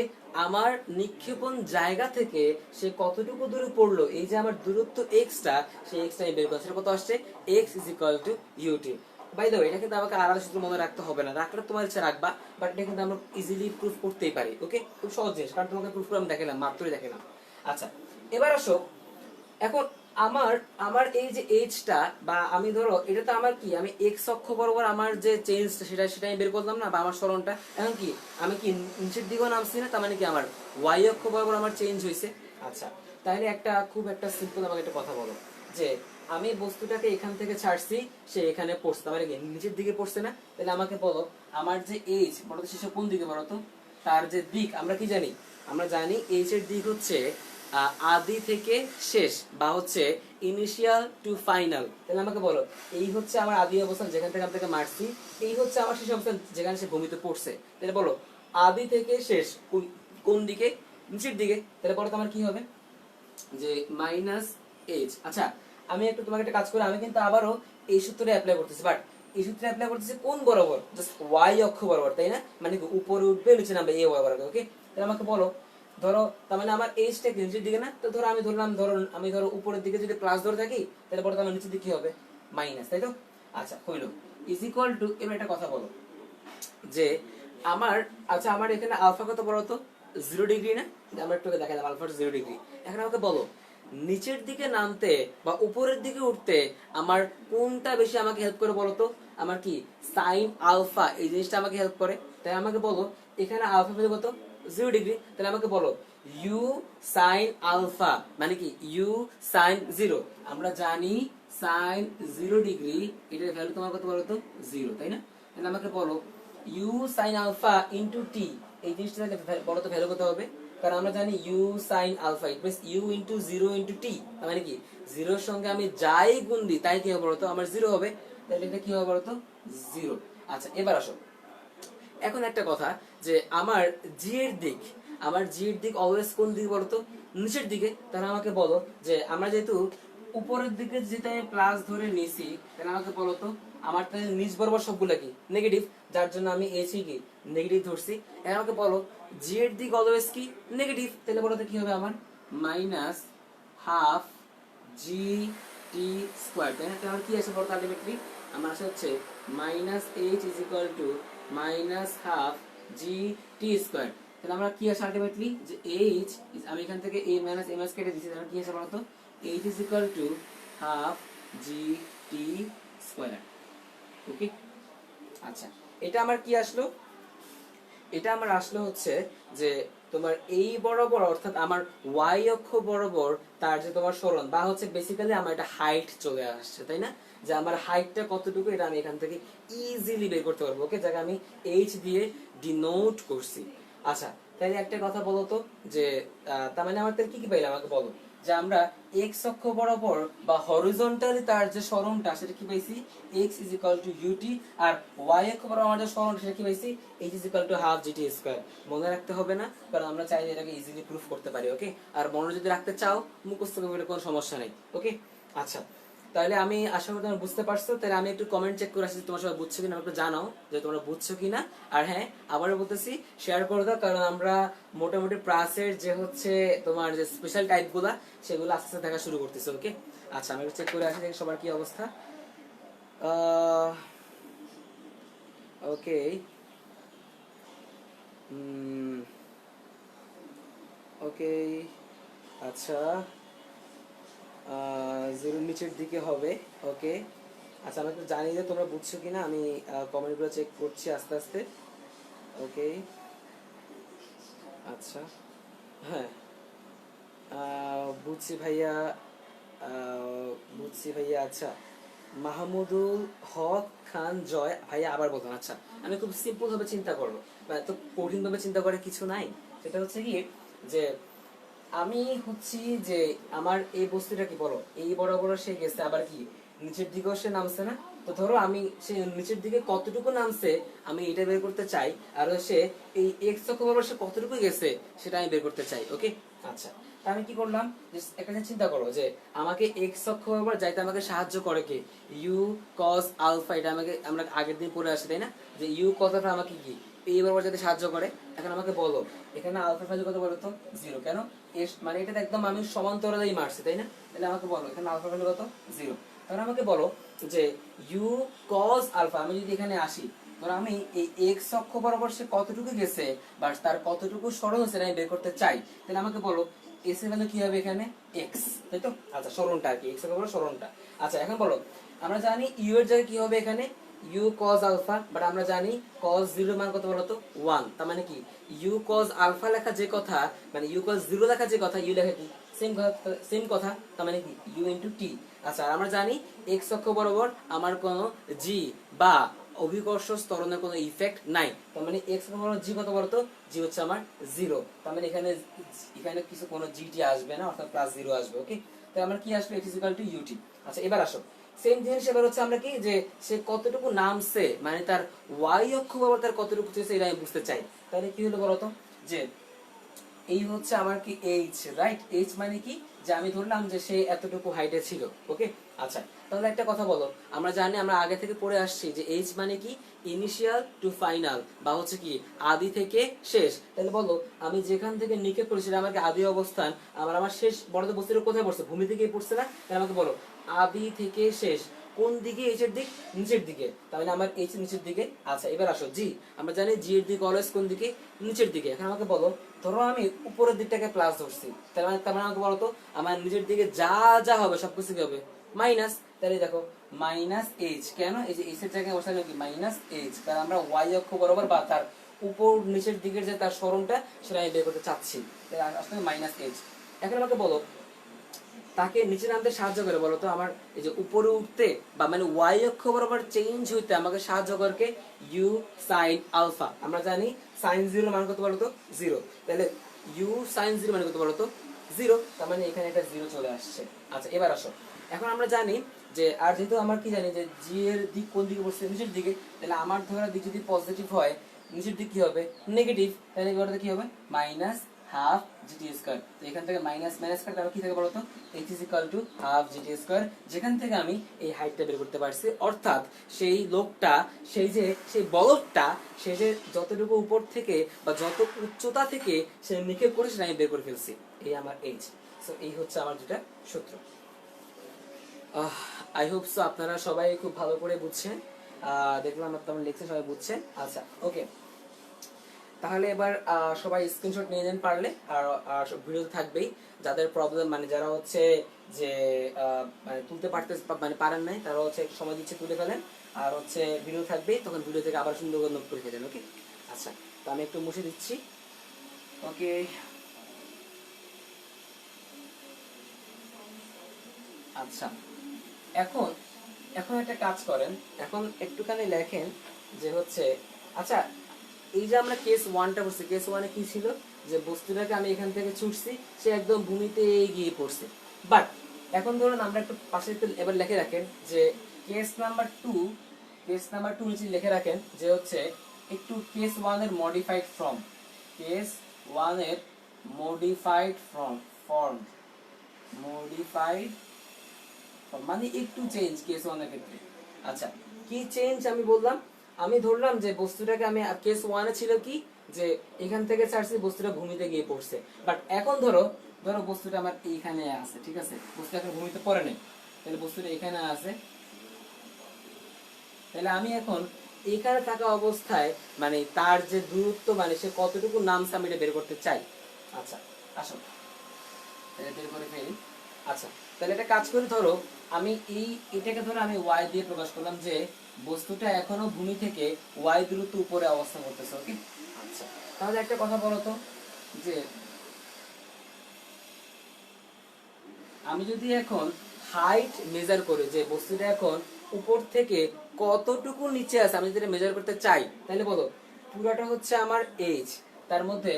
আমার নিক্ষেপণ জায়গা থেকে সে কতটুকু দূরে পড়লো, এই যে আমার দূরত্ব এক্সটা, সেই এক্সটা বের করছে, কত আসছে? x is equal to ut। By the way, এটা কিন্তু আমাকে আলাদা সূত্র মনে রাখতে হবে না, রাখলে তোমার ইচ্ছা রাখবা, বাট এটা কিন্তু আমরা ইজিলি প্রুফ করতেই পারি। ওকে, খুব সহজ জিনিস, কারণ তোমাকে প্রুফ করে আমি দেখালাম, মাত্রই দেখালাম। আচ্ছা, এবার আসো এখন আমার আমার এই যে এইচটা বা আমি ধরো এটা তো আমার কি, আমি এক্স অক্ষ বরাবর আমার যে চেঞ্জটা সেটা আমি বের করলাম না, বা আমার সরণটা এখন কি আমি কি নিচের দিকেও নামছি না, তার মানে কি আমার ওয়াই অক্ষ বরাবর আমার চেঞ্জ হয়েছে। আচ্ছা, তাহলে একটা খুব একটা সিম্পল আমাকে একটা কথা বলো, যে আমি বস্তুটাকে এখান থেকে ছাড়ছি, সে এখানে পড়ছে, তার মানে কি নিচের দিকে পড়ছে না? তাহলে আমাকে বলো আমার যে এইচ বলো তো শেষে কোন দিকে বলো তো? তার যে দিক আমরা কি জানি? আমরা জানি এইচ এর দিক হচ্ছে আদি থেকে শেষ, বা হচ্ছে ইনিশিয়াল টু ফাইনাল। তাহলে আমাকে বলো এই হচ্ছে আমার আদি অবস্থান যেখান থেকে আপনাকে মারছি, এই হচ্ছে আমার শেষ অবস্থান যেখানে সে ভূমিতে পড়ছে। তাহলে বলো আদি থেকে শেষ কোন দিকে? নিচের দিকে। তাহলে বলো তো আমার কি হবে? যে মাইনাস এইচ। আচ্ছা, আমি একটু তোমাকে একটা কাজ করে আমি কিন্তু আবারও এই সূত্রে অ্যাপ্লাই করতেছি, বাট এই সূত্রে অ্যাপ্লাই করতেছি কোন বরাবর? জাস্ট ওয়াই অক্ষ বরাবর, তাই না? মানে উপরে উঠবে নিচে নামবে এই বরাবর। ওকে, তাহলে আমাকে বলো ধরো তার মানে আমার এইচটা নিচের দিকে না, তো ধরো আমি ধরলাম, আমি ধরো উপরের দিকে যদি প্লাস ধরে থাকি, তাহলে পরে আমার নিচের দিকে কি হবে? মাইনাস, তাই তো? আচ্ছা, হইলো ইজ ইকুয়াল টু, এবার একটা কথা বলো, যে আমার আচ্ছা আমার এখানে আলফা কত বলো তো? 0 ডিগ্রি না? আমরা একটু দেখালাম আলফা 0 ডিগ্রি। এখন আমাকে বলো নিচের দিকে নামতে বা উপরের দিকে উঠতে আমার কোনটা বেশি আমাকে হেল্প করে বলো তো? আমার কি সাইন আলফা এই জিনিসটা আমাকে হেল্প করে। তাই আমাকে বলো এখানে আলফা ভ্যালু কত? 0 ডিগ্রি। তাহলে আমাকে বলো ইউ সাইন আলফা মানে কি ইউ সাইন 0। আমরা জানি সাইন 0 ডিগ্রি এটার ভ্যালু তোমার কত বলো তো? 0, তাই না? তাহলে আমাকে বলো u sine alpha into t এই জিনিসটা বলো তো ভ্যালু কত হবে? কারণ আমরা জানি u sine alpha it means u into zero into t, মানে কি জিরোর সঙ্গে আমি যাই গুণ দিই তাই কি হবে বলতো আমার জিরো হবে, তাহলে এটা কি হবে বলতো জিরো। আচ্ছা এবার আসো, এখন একটা কথা যে আমার জি এর দিক, আমার জি এর দিক অলওয়েজ কোন দিকে বলতো, নিচের দিকে। তাহলে আমাকে বলো যে আমরা যেহেতু উপরের দিকে যেটা প্লাস ধরে নিছি, তাহলে আমাকে বলো তো আমার তাহলে নিচ বরাবর সবগুলো কি নেগেটিভ, যার জন্য আমি এসি কি নেগেটিভ ধরছি। এখন আমাকে বলো জি এর দিক অলওয়েজ কি নেগেটিভ, তাহলে বলো তো কি হবে আমার minus half g t square, তাই না? তাহলে আমার কি আসে বলতো আলটিমেটলি আমার আসে হচ্ছে minus H is equal two minus half g t square. তাহলে আমরা কি আসে আলটিমেটলি যে এইচ, আমি এখান থেকে এ মাইনাস এম এস কেটে দিচ্ছি, তাহলে কি আসে বলতো h is equal to half g t square. Okay, আচ্ছা এটা আমার কি আসলো, এটা আমার আসলে হচ্ছে যে তোমার এই বরাবর অর্থাৎ আমার ওয়াই অক্ষ বরাবর তার যে তোমার সরণ বা হচ্ছে বেসিক্যালি আমার একটা হাইট চলে আসছে, তাই না? যে আমার হাইটটা কতটুকু এটা আমি এখান থেকে ইজিলি বের করতে পারবো। ওকে, যাকে আমি এইচ দিয়ে ডিনোট করছি। আচ্ছা তাহলে একটা কথা বলো তো যে তার মানে আমার তাহলে কি কি পাইলাম আমাকে বলো, যে আমরা এক্স অক্ষ বরাবর বা হরিজন্টালি তার যে সরণটা সেটা কি পাইছি x is equal to u t, আর y অক্ষ বরাবর আমাদের সরণ সেটা কি পাইছি h is equal to half g t square. মনে রাখতে হবে না, কারণ আমরা চাইলে এটাকে ইজিলি প্রুফ করতে পারি। ওকে, আর মনে যদি রাখতে চাও মুখস্থ করবে কোনো সমস্যা নেই। ওকে, আচ্ছা তাহলে আমি আশা করি তোমরা বুঝতে পারছো। তাহলে আমি একটু কমেন্ট চেক করে আসছি তোমরা সবাই বুঝছো কিনা, একটু জানাও যে তোমরা বুঝছো কিনা। আর হ্যাঁ আবারও বলতেছি শেয়ার করে দাও, কারণ আমরা মোটামুটি প্রাসের যে হচ্ছে তোমার যে স্পেশাল টাইপ গুলা সেগুলো আস্তে আস্তে দেখা শুরু করতেছে। ওকে, আচ্ছা আমি চেক করে আসি সবার কি অবস্থা। ওকে, ওকে আচ্ছা জিরোর নিচের দিকে হবে। ওকে, আচ্ছা আমি একটু জানি যে তোমরা বুঝছো কিনা, আমি কমেন্টগুলো চেক করছি আস্তে আস্তে। ওকে, আচ্ছা হ্যাঁ বুঝছি ভাইয়া, বুঝছি ভাইয়া। আচ্ছা মাহমুদুল হক খান জয় ভাইয়া আবার বলতেন। আচ্ছা আমি খুব সিম্পল ভাবে চিন্তা করবো, এত কঠিন ভাবে চিন্তা করে কিছু নাই। সেটা হচ্ছে কি যে আমি হচ্ছি যে আমার এই বস্তুটা কি বলো এই বরাবর সে গেছে, আবার কি নিচের দিকেও সে নামছে না। তো ধরো আমি সে নিচের দিকে কতটুকু নামছে আমি এটা বের করতে চাই, আর সে এই এক্স অক্ষ বরাবর সে কতটুকু গেছে সেটা আমি বের করতে চাই। ওকে, আচ্ছা তা আমি কি করলাম যে একটা চিন্তা করো যে আমাকে এক্স অক্ষ বরাবর যাইতে আমাকে সাহায্য করে কে ইউ কস আলফা, এটা আমাকে আমরা আগের দিন পড়ে আসি তাই না, যে ইউ কতটা আমাকে কি এই বরাবর যাতে সাহায্য করে। এখন আমাকে বলো এখানে আলফা ভ্যালু কত বলো তো জিরো, কেন মানে এটা একদম আমি সমান্তরালেই মারছি তাই না। তাহলে আমাকে বলো এখানে আলফা ভ্যালু কত জিরো। তাহলে আমাকে বলো যে ইউ কস আলফা, আমি যদি এখানে আসি ধরো আমি এই এক্স অক্ষ বরাবর সে কতটুকু গেছে বা তার কতটুকু সরণ হচ্ছে আমি বের করতে চাই, তাহলে আমাকে বলো এস এর ভ্যালু কি হবে এখানে এক্স, তাই তো? আচ্ছা সরণটা আর কি এক্স অক্ষ বরাবর সরণটা। আচ্ছা এখন বলো আমরা জানি ইউ এর জায়গায় কি হবে এখানে ইউ কজ আলফা, বাট আমরা জানি কজ জিরো মান কত বলতো 1। তার মানে কি ইউ কজ আলফা লেখা যে কথা মানে ইউ কজ জিরো লেখা যে কথা ইউ লেখা কি সেম কথা, তার মানে কি ইউ ইনটু টি। আচ্ছা আমরা জানি এক্স অক্ষ বরাবর আমার কোনো জি বা অভিকর্ষ ত্বরণের কোনো ইফেক্ট নাই, তার মানে এক্স অক্ষ বরাবর জি কত বলতো জি হচ্ছে আমার জিরো। তার মানে এখানে এখানে কিছু কোনো জিটি আসবে না, অর্থাৎ প্লাস জিরো আসবে। ওকে, তাহলে আমার কি আসবে এক্স ইকুয়াল টু ইউটি। আচ্ছা এবার আসো সেম জিনিস এবার হচ্ছে আমরা কি যে সে কতটুকু নামছে মানে তার ওয়াই অক্ষ বরাবর তার কতটুকু চলছে এটা আমি বুঝতে চাই। তাহলে কি হলো বলতো যে এই হচ্ছে আমার কি এইচ, রাইট? এইচ মানে কি যে আমি ধরলাম যে সে এতটুকু হাইটে ছিল। ওকে, আচ্ছা তাহলে একটা কথা বলো আমরা জানি আমরা আগে থেকে পড়ে আসছি যে এইচ মানে কি ইনিশিয়াল টু ফাইনাল বা হচ্ছে কি আদি থেকে শেষ। তাহলে বলো আমি যেখান থেকে নিক্ষেপ করেছিলাম আমাকে আদি অবস্থান আমার শেষ বড় বস্তুটা কোথায় পড়ছে ভূমি থেকে পড়ছে না, তাহলে আমাকে বলো আদি থেকে শেষ কোন দিকে এইচ এর দিক নিচের দিকে, তাহলে আমার এইচ নিচের দিকে। আচ্ছা এবার আসো জি, আমরা জানি জি এর দিক অলওয়েজ কোন দিকে নিচের দিকে। এখন আমাকে বলো ধরো আমি উপরের দিকটাকে প্লাস ধরছি, তার মানে আমাকে বলো তো আমার নিচের দিকে যা যা হবে সবকিছু কি হবে মাইনাস। তাহলে দেখো মাইনাস এইচ, কেন এই যে এইচ এর জায়গায় বসালে কি মাইনাস এইচ, কারণ আমরা ওয়াই অক্ষ বরাবর বা তার উপর নিচের দিকের যে তার সরণটা সেটা আমি বের করতে চাচ্ছি, আসলে মাইনাস এইচ। এখন আমাকে বলো তাকে নিচে নামতে সাহায্য করে বলতো আমার এই যে উপরে উঠতে বা মানে ওয়াই অক্ষ বরাবর চেঞ্জ হইতে আমাকে সাহায্য করে ইউ সাইন আলফা। আমরা জানি সাইন জিরো মান কত বলতো জিরো, তাহলে ইউ সাইন জিরো মানে কত বলো তো জিরো, তার মানে এখানে একটা জিরো চলে আসছে। আচ্ছা এবার আসো, এখন আমরা জানি যে আর যেহেতু আমার কি জানি যে জি এর দিক কোন দিকে বসছে নিচের দিকে, তাহলে আমার ধরা দিক যদি পজিটিভ হয় নিচের দিক কি হবে নেগেটিভ, তাহলে এবারে কি হবে মাইনাস হাফ জিটি স্কয়ার। তো এখান থেকে মাইনাস মাইনাস কাটলে আবার কি থাকে বলতো h is equal to half g t square, যেখান থেকে আমি এই হাইটটা বের করতে পারছি। অর্থাৎ সেই লোকটা সেই বলকটা সে যে যতটুকু উপর থেকে বা যত উচ্চতা থেকে সে নিক্ষেপ করে সেটা আমি বের করে ফেলছি, এই আমার এইচ। সো এই হচ্ছে আমার যেটা সূত্র। আই হোপ সো আপনারা সবাই খুব ভালো করে বুঝছেন, দেখলাম আপনারা লিখছে সবাই বুঝছেন। আচ্ছা ওকে, তাহলে এবার সবাই স্ক্রিনশট নিয়ে নেন পারলে, আর ভিডিও থাকবেই। যাদের প্রবলেম মানে যারা হচ্ছে যে মানে তুলতে পারতে মানে পারেন নাই তারা হচ্ছে একটু সময় দিচ্ছে তুলে ফেলেন, আর হচ্ছে ভিডিও থাকবেই, তখন ভিডিও থেকে আবার সুন্দর করে নোট করে ফেলেন। ওকে আচ্ছা, তো আমি একটু মুছে দিচ্ছি। ওকে আচ্ছা, এখন এখন একটা কাজ করেন, এখন একটুখানি লেখেন যে হচ্ছে আচ্ছা এই যে আমরা কেস ওয়ানটা করছি, কেস ওয়ানে কি ছিল যে বস্তুটাকে আমি এখান থেকে ছুটছি, সে একদম ভূমিতে গিয়ে পড়ছে। বাট এখন ধরুন আমরা একটু পাশে একটু এবার লিখে রাখেন যে case number two, case number two নিচে লিখে রাখেন যে হচ্ছে একটু কেস ওয়ানের মডিফাইড ফর্ম, কেস ওয়ানের মডিফাইড ফর্ম মডিফাইড মানে একটু চেঞ্জ কেস ওয়ানের ক্ষেত্রে। আচ্ছা কি চেঞ্জ আমি বললাম, আমি ধরলাম যে বস্তুটাকে আমি কেস ওয়ানে ছিল কি যে এখান থেকে ছাড়ছি বস্তুটা ভূমিতে গিয়ে পড়ছে, বাট এখন ধরো ধরো বস্তুটা আমার এইখানে আছে, ঠিক আছে, বস্তুটা এখন ভূমিতে পড়ে নেই, তাহলে বস্তুটা এখানে আছে, তাহলে আমি এখন এখানে থাকা অবস্থায় মানে তার যে দূরত্ব মানে সে কতটুকু নামছে আমি এটা বের করতে চাই। আচ্ছা আসো বের করে ফেলি। আচ্ছা তাহলে একটা কাজ করি, ধরো আমি এটাকে ধরো আমি ওয়াই দিয়ে প্রকাশ করলাম যে বস্তুটা এখনো ভূমি থেকে ওয়াই দূরত্ব উপরে অবস্থান করতেছে। ওকে আচ্ছা, তাহলে একটা কথা বলো তো যে আমি যদি এখন হাইট মেজার করি যে বস্তুটা এখন উপর থেকে কতটুকু নিচে আছে আমি যদি মেজার করতে চাই, তাহলে বলো পুরোটা হচ্ছে আমার এইচ, তার মধ্যে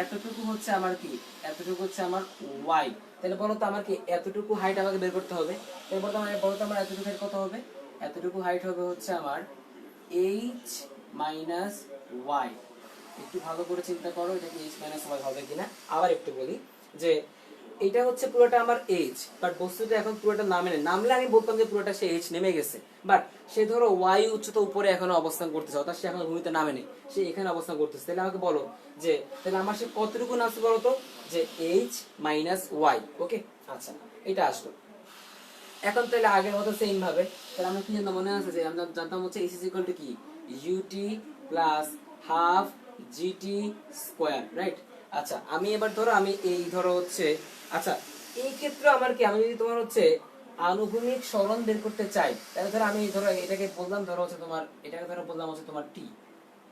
এতটুকু হচ্ছে আমার কি, এতটুকু হচ্ছে আমার ওয়াই, তাহলে বলো তো আমার কি এতটুকু হাইট আমাকে বের করতে হবে। তাহলে বলো তো আমার এতটুকু হাইট কত হবে, এতটুকু হাইট হবে হচ্ছে আমার এইচ মাইনাস ওয়াই। একটু ভালো করে চিন্তা করো এটা কি এইচ মাইনাস ওয়াই হবে কিনা। আবার একটু বলি যে এটা হচ্ছে পুরোটা আমার এইচ, বাট বস্তুটা এখন পুরোটা নামে নেই, নামলে আমি বলতাম যে পুরোটা সে এইচ নেমে গেছে, বাট সে ধরো ওয়াই উচ্চতা উপরে এখনো অবস্থান করতেছে, অর্থাৎ সে এখন ভূমিতে নামে নেই, সে এখানে অবস্থান করতেছে। তাহলে আমাকে বলো যে তাহলে আমার সে কতটুকু নামছে বলো তো যে এইচ মাইনাস ওয়াই। ওকে আচ্ছা এটা আসলো। এখন তাহলে আগের মতো সেম ভাবে তাহলে আমরা কি জানতাম মনে আছে যে আমরা জানতাম হচ্ছে এইচ ইজ ইকুয়াল টু কি u t plus half g t square, right. আচ্ছা আমি এবার ধরো আমি এই ধরো হচ্ছে আচ্ছা এই ক্ষেত্রে আমার কি আমি যদি তোমার হচ্ছে আনুভূমিক সরণ বের করতে চাই, তাহলে ধরো আমি ধরো এটাকে বললাম ধরো হচ্ছে তোমার এটাকে ধরো বললাম হচ্ছে তোমার টি,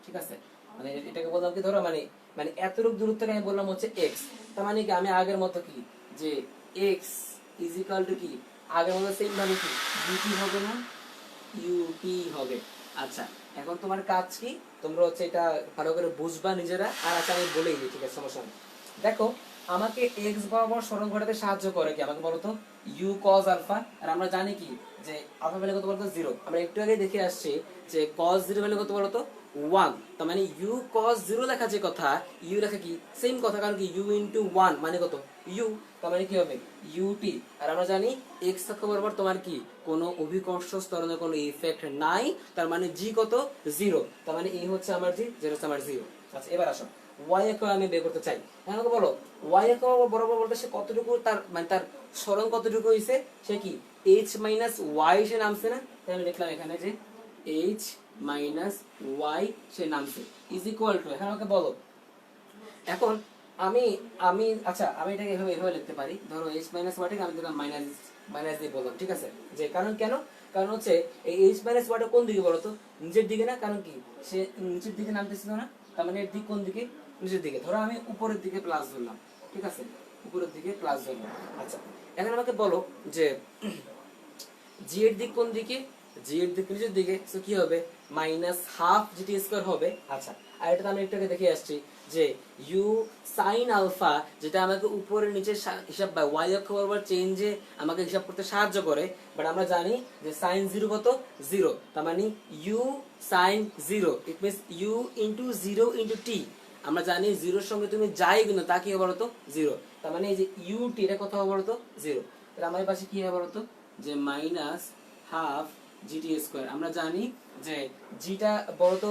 ঠিক আছে, মানে এটাকে বললাম কি ধরো মানে মানে এতটুকু দূরত্বকে আমি বললাম হচ্ছে এক্স, তার মানে কি আমি আগের মতো কি যে এক্স ইজ ইকুয়াল টু কি আগের মতো সেম ভাবে কি ইউটি হবে না ইউপি হবে। আচ্ছা এখন তোমার কাজ কি তোমরা হচ্ছে এটা ভালো করে বুঝবা নিজেরা, আর আচ্ছা আমি বলেই দিই, ঠিক আছে সমস্যা নেই। দেখো আমাকে এক্স বরাবর সরণ ঘটাতে সাহায্য করে কি আমাকে বলো তো ইউ কজ আলফা, আর আমরা জানি কি যে আলফা ভ্যালু কত বলতো জিরো, আমরা একটু আগে দেখে আসছি যে কজ জিরো ভ্যালু কত বলতো ওয়ান, তার মানে ইউ কজ জিরো লেখা যে কথা ইউ লেখা কি সেম কথা, কারণ কি ইউ ইন্টু ওয়ান মানে কত ইউ, তার মানে কি হবে ইউটি। আর আমরা জানি এক্স অক্ষ বরাবর তোমার কি কোনো অভিকর্ষ ত্বরণের কোনো ইফেক্ট নাই, তার মানে জি কত জিরো, তার মানে এই হচ্ছে আমার জি, যেটা হচ্ছে আমার জিরো। আচ্ছা এবার আসো ওয়াই অক্ষ আমি বের করতে চাই, আমাকে বলো ওয়াই অক্ষ বরাবর বলতে সে কতটুকু তার মানে তার সরণ কতটুকু হয়েছে, সে কি এইচ মাইনাস ওয়াই সে নামছে না, তাই আমি লিখলাম এখানে যে এইচ মাইনাস ওয়াই সে নামছে ইজ ইকুয়াল টু, এখন আমাকে বলো এখন আমি আমি আচ্ছা আমি এটাকে এভাবে এভাবে লিখতে পারি, ধরো এইচ মাইনাস ওয়াইটাকে আমি দিলাম মাইনাস মাইনাস দিয়ে বললাম, ঠিক আছে, যে কারণ কেন কারণ হচ্ছে এই এইচ মাইনাস ওয়াইটা কোন দিকে বলো তো নিচের দিকে না, কারণ কি সে নিচের দিকে নামতেছিল না, তার মানে এর দিক কোন দিকে নিচের দিকে, ধরো আমি উপরের দিকে প্লাস ধরলাম, ঠিক আছে উপরের দিকে প্লাস ধরলাম। আচ্ছা এখন আমাকে বলো যে জি এর দিক কোন দিকে, জি এর দিক নিচের দিকে, সো কি হবে মাইনাস হাফ জিটি স্কয়ার হবে। আচ্ছা আর এটা আমি একটু আগে দেখে আসছি যে ইউ সাইন আলফা, যেটা আমাকে উপরে নিচে হিসাব বা ওয়াই অক্ষ বরাবর চেঞ্জে আমাকে হিসাব করতে সাহায্য করে, বাট আমরা জানি যে সাইন জিরো কত, জিরো। তার মানে u sine zero, it means u into zero into t. আমরা জানি জিরোর সঙ্গে তুমি যাই কিন্তু তা কি হবে বলতো, জিরো। তার মানে এই যে ইউ টি এটা কত হবে বলতো, জিরো। তাহলে আমার পাশে কি হবে বলতো, যে মাইনাস হাফ জিটি স্কোয়ার। আমরা জানি যে জিটা বলতো,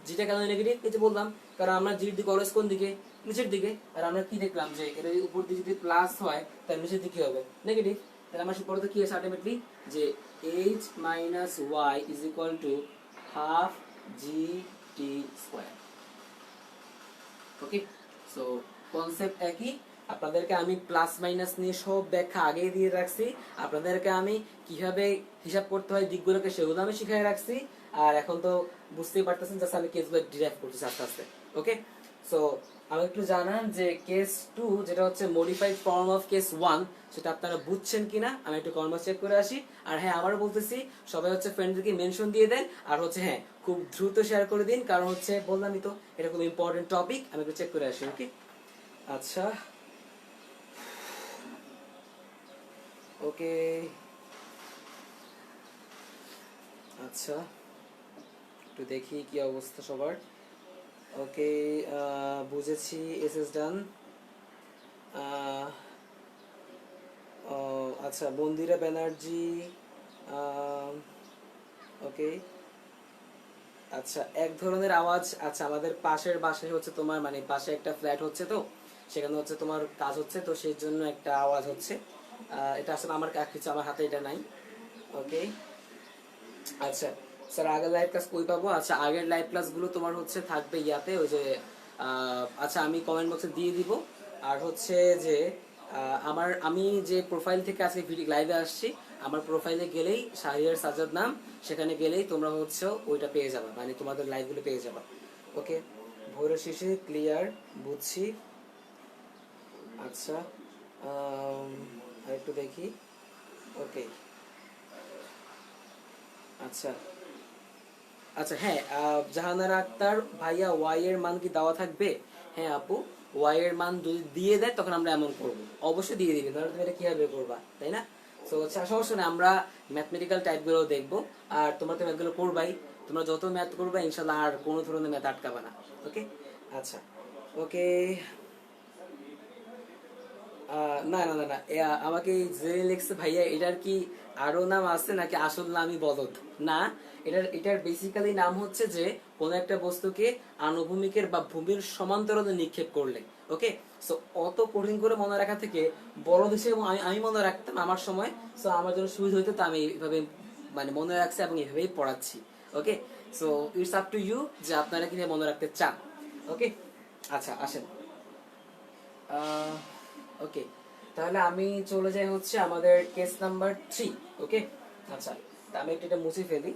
জিটা কেন নেগেটিভ, এই যে বললাম, কারণ আমরা জির দিকে অলওয়েজ কোন দিকে, নিচের দিকে। আর আমরা কি দেখলাম যে এটা উপর দিকে যদি প্লাস হয় তাহলে নিচের দিকে হবে নেগেটিভ। তাহলে আমার বলতো কি আছে আলটিমেটলি, যে H minus y is equal to half g t square. Okay, so concept একই। আপনাদেরকে আমি প্লাস মাইনাস নিয়ে সব ব্যাখ্যা আগেই দিয়ে রাখছি। আপনাদেরকে আমি কিভাবে হিসাব করতে হয় দিকগুলোকে সেগুলো আমি শিখাই রাখছি। আর এখন তো বুঝতেই পারতেছেন, জাস্ট আমি কেসগুলো ডিরাইভ করতেছি আস্তে আস্তে। ওকে, সো আমি একটু জানান যে কেস 2 যেটা হচ্ছে মডিফাইড ফর্ম অফ কেস 1, সেটা আপনারা বুঝছেন কিনা আমি একটু কনভার্স চেক করে আসি। আর হ্যাঁ, আবারও বলতেছি, সবাই হচ্ছে ফ্রেন্ডদেরকে মেনশন দিয়ে দেন। আর হচ্ছে হ্যাঁ, খুব দ্রুত শেয়ার করে দিন, কারণ হচ্ছে বললামই তো এটা খুব ইম্পর্টেন্ট টপিক। আমি একটু চেক করে আসি। ওকে, আচ্ছা, ওকে, আচ্ছা, একটু দেখি কি অবস্থা সবার। ওকে, বুঝেছি, এসএস ডান। আচ্ছা, বন্দিরা ব্যানার্জি, ওকে, আচ্ছা, এক ধরনের আওয়াজ। আচ্ছা, আমাদের পাশের বাসায় হচ্ছে তোমার, মানে পাশে একটা ফ্ল্যাট হচ্ছে, তো সেখানে হচ্ছে তোমার কাজ হচ্ছে, তো সেই জন্য একটা আওয়াজ হচ্ছে। এটা আসলে আমার কিছু আমার হাতে এটা নাই। ওকে, আচ্ছা স্যার, আগের লাইভ ক্লাস কই পাবো? আচ্ছা, আগের লাইভ ক্লাসগুলো তোমার হচ্ছে থাকবে ইয়াতে, ওই যে আচ্ছা আমি কমেন্ট বক্সে দিয়ে দিব। আর হচ্ছে যে আমি যে প্রোফাইল থেকে আজকে ভিডিও লাইভে আসছি, আমার প্রোফাইলে গেলেই শাহরিয়ার সাজ্জাদ নাম, সেখানে গেলেই তোমরা হচ্ছে ওইটা পেয়ে যাবে, মানে তোমাদের লাইভগুলো পেয়ে যাবে। ওকে, ভোরের শেষে ক্লিয়ার, বুঝছি। আচ্ছা, আর একটু দেখি। ওকে, আচ্ছা, আচ্ছা, হ্যাঁ, জাহানারা আক্তার ভাইয়া, ওয়াই এর মান কি দেওয়া থাকবে? হ্যাঁ আপু, ওয়াই এর মান যদি দিয়ে দেয় তখন আমরা এমন করবো, অবশ্যই দিয়ে দিবে, তাহলে তুমি এটা কিভাবে করবা, তাই না? তো সমস্যা নেই, আমরা ম্যাথমেটিক্যাল টাইপগুলো দেখবো। আর তোমরা তো ম্যাথগুলো করবাই, তোমরা যত ম্যাথ করবে ইনশাল্লাহ আর কোনো ধরনের ম্যাথ আটকাবে না। ওকে, আচ্ছা, ওকে, না না না না, আমাকে যে লিখছে ভাইয়া, এটার কি আরো নাম আছে নাকি আসল নামই বলদ? না, এটার বেসিক্যালি নাম হচ্ছে যে কোন একটা বস্তুকে আনুভূমিকের বা ভূমির সমান্তরালে নিক্ষেপ করলে। ওকে, সো অত কঠিন করে মনে রাখা থেকে বলদ হিসেবে আমি মনে রাখতাম আমার সময়, সো আমার জন্য সুবিধা হইতো, তো আমি এইভাবে মানে মনে রাখছি এবং এইভাবেই পড়াচ্ছি। Okay, so it's up to you যে আপনারা কিভাবে মনে রাখতে চান। ওকে, আচ্ছা, আসেন। ওকে, তাহলে আমি চলে যাই হচ্ছে আমাদের কেস নাম্বার 3। ওকে, আচ্ছা, আমি একটু এটা মুছে ফেলি।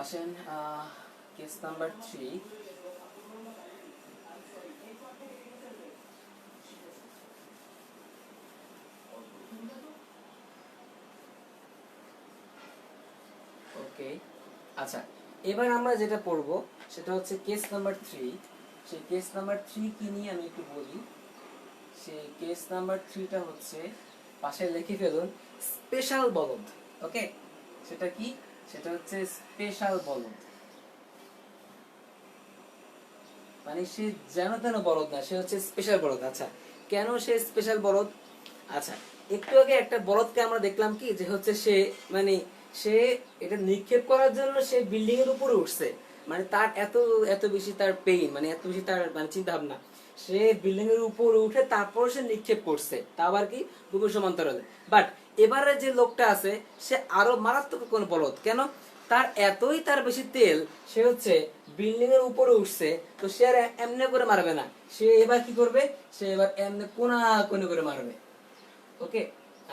আসেন, কেস নাম্বার 3। ওকে, আচ্ছা, এবার আমরা যেটা পড়বো সেটা হচ্ছে কেস নাম্বার 3। সেই কেস নাম্বার 3 কি নিয়ে আমি একটু বলি। সেই কেস নাম্বার 3টা হচ্ছে, পাশে লিখে ফেলুন, স্পেশাল বলদ। ওকে, সেটা কি? সেটা হচ্ছে স্পেশাল বলদ। মানে সে যেন তেন বলদ না, সে হচ্ছে স্পেশাল বলদ। আচ্ছা, কেন সে স্পেশাল বলদ? আচ্ছা, একটু আগে একটা বলদকে আমরা দেখলাম কি, যে হচ্ছে সে মানে সে এটা নিক্ষেপ করার জন্য সে বিল্ডিং এর উপরে উঠছে, মানে তার এত এত বেশি তার পেইন, মানে এত বেশি তার মানে চিন্তা ভাবনা, সে বিল্ডিং এর উপরে উঠে তারপর সে নিক্ষেপ করছে, তা আবার কি ভূমির সমান্তরালে। বাট এবারে যে লোকটা আছে সে আরো মারাত্মক কোন বলদ, কেন? তার এতই তার বেশি তেল, সে হচ্ছে বিল্ডিং এর উপরে উঠছে, তো সে আর এমনি করে মারবে না, সে এবার কি করবে, সে এবার এমনি কোনা কোনি করে মারবে। ওকে,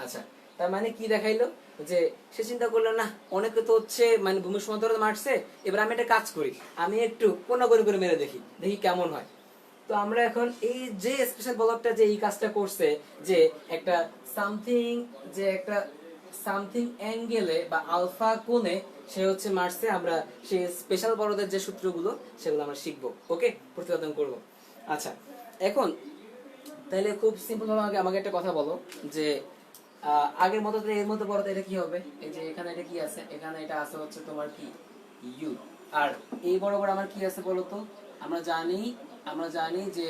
আচ্ছা, তার মানে কি দেখাইলো, যে সে চিন্তা করলো না, অনেকে তো হচ্ছে মানে ভূমির সমান্তরালে মারছে, এবার আমি একটা কাজ করি, আমি একটু কোনা কোনি করে মেরে দেখি, দেখি কেমন হয়। তো আমরা এখন এই যে স্পেশাল বলকটা যে এই কাজটা করছে, যে একটা সামথিং, যে একটা সামথিং অ্যাঙ্গেলে বা আলফা কোণে সে হচ্ছে মারছে, আমরা সেই স্পেশাল বড়দের যে সূত্রগুলো সেগুলো আমরা শিখবো, ওকে, প্রতিপাদন করব। আচ্ছা, এখন তাহলে খুব সিম্পল ভাবে আমাকে আমাকে একটা কথা বলো যে আগের মতো তো এর মধ্যে বড়তে এটা কি হবে, এই যে এখানে এটা কি আছে, এখানে এটা আছে হচ্ছে তোমার কি ইউ, আর এই বরাবর আমার কি আছে বলো তো, আমরা জানি যে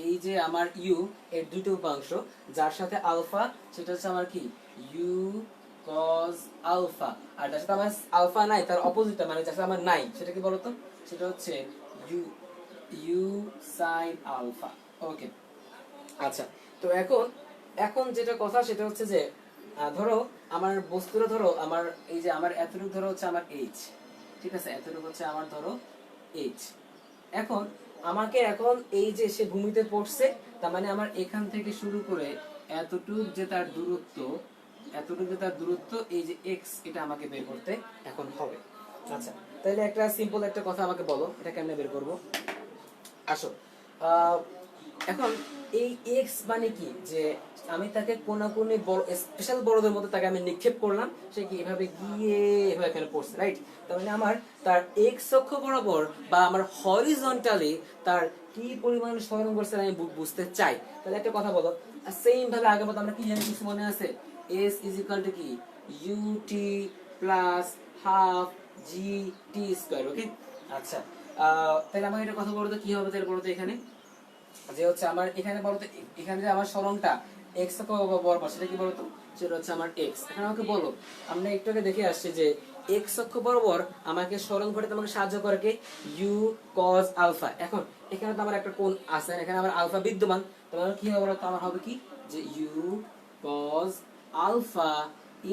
এই যে আমার ইউ এর দুটো উপাংশ, যার সাথে আলফা সেটা হচ্ছে আমার কি ইউ কজ আলফা, আর যার সাথে আমার আলফা নাই তার অপোজিটটা মানে যার সাথে আমার নাই সেটা কি বলতো, সেটা হচ্ছে you you sine alpha, okay. আচ্ছা, তো এখন এখন যেটা কথা সেটা হচ্ছে যে ধরো আমার বস্তুটা, ধরো আমার এই যে আমার এতটুকু ধরো হচ্ছে আমার এইচ, ঠিক আছে, এতটুকু হচ্ছে আমার ধরো এইচ। এখন আমাকে এখন এই যে সে ভূমিতে পড়ছে, তার মানে আমার এখান থেকে শুরু করে এতটুক যে তার দূরত্ব, এতটুকু যে তার দূরত্ব এই যে এক্স, এটা আমাকে বের করতে এখন হবে। আচ্ছা, তাহলে একটা সিম্পল একটা কথা আমাকে বলো, এটা কেমনে বের করবো, আসো। এখন এই এক্স মানে কি, যে আমি তাকে কোনাকুনি বড় স্পেশাল বড়দের মতো তাকে আমি নিক্ষেপ করলাম, সে কি এভাবে গিয়ে এভাবে এখানে পড়ছে, রাইট? তার মানে আমার তার এক্স অক্ষ বরাবর বা আমার হরিজন্টালি তার কি পরিমাণ সরণ করছে আমি বুঝতে চাই। তাহলে একটা কথা বলো, সেম ভাবে আগের মতো আমরা কি জানি, কিছু মনে আছে, এস ইজ ইকুয়াল টু কি ইউটি প্লাস হাফ জি টি স্কয়ার, ওকে। আচ্ছা, তাহলে আমাকে একটা কথা বলো তো কি হবে, তাহলে বলো তো এখানে যে হচ্ছে আমার এখানে বলতো, এখানে যে আমার সরণটা এক্স অক্ষ বরাবর সেটা কি বলতো, সেটা হচ্ছে আমার এক্স। এখন আমাকে বলো, আমরা একটু আগে দেখে আসছি যে এক্স অক্ষ বরাবর আমাকে সরণ ঘটাতে আমাকে সাহায্য করে কে, ইউ কজ আলফা। এখন এখানে তো আমার একটা কোণ আছে, এখানে আমার আলফা বিদ্যমান, তাহলে কি হবে বলতো, আমার হবে কি যে u cos alpha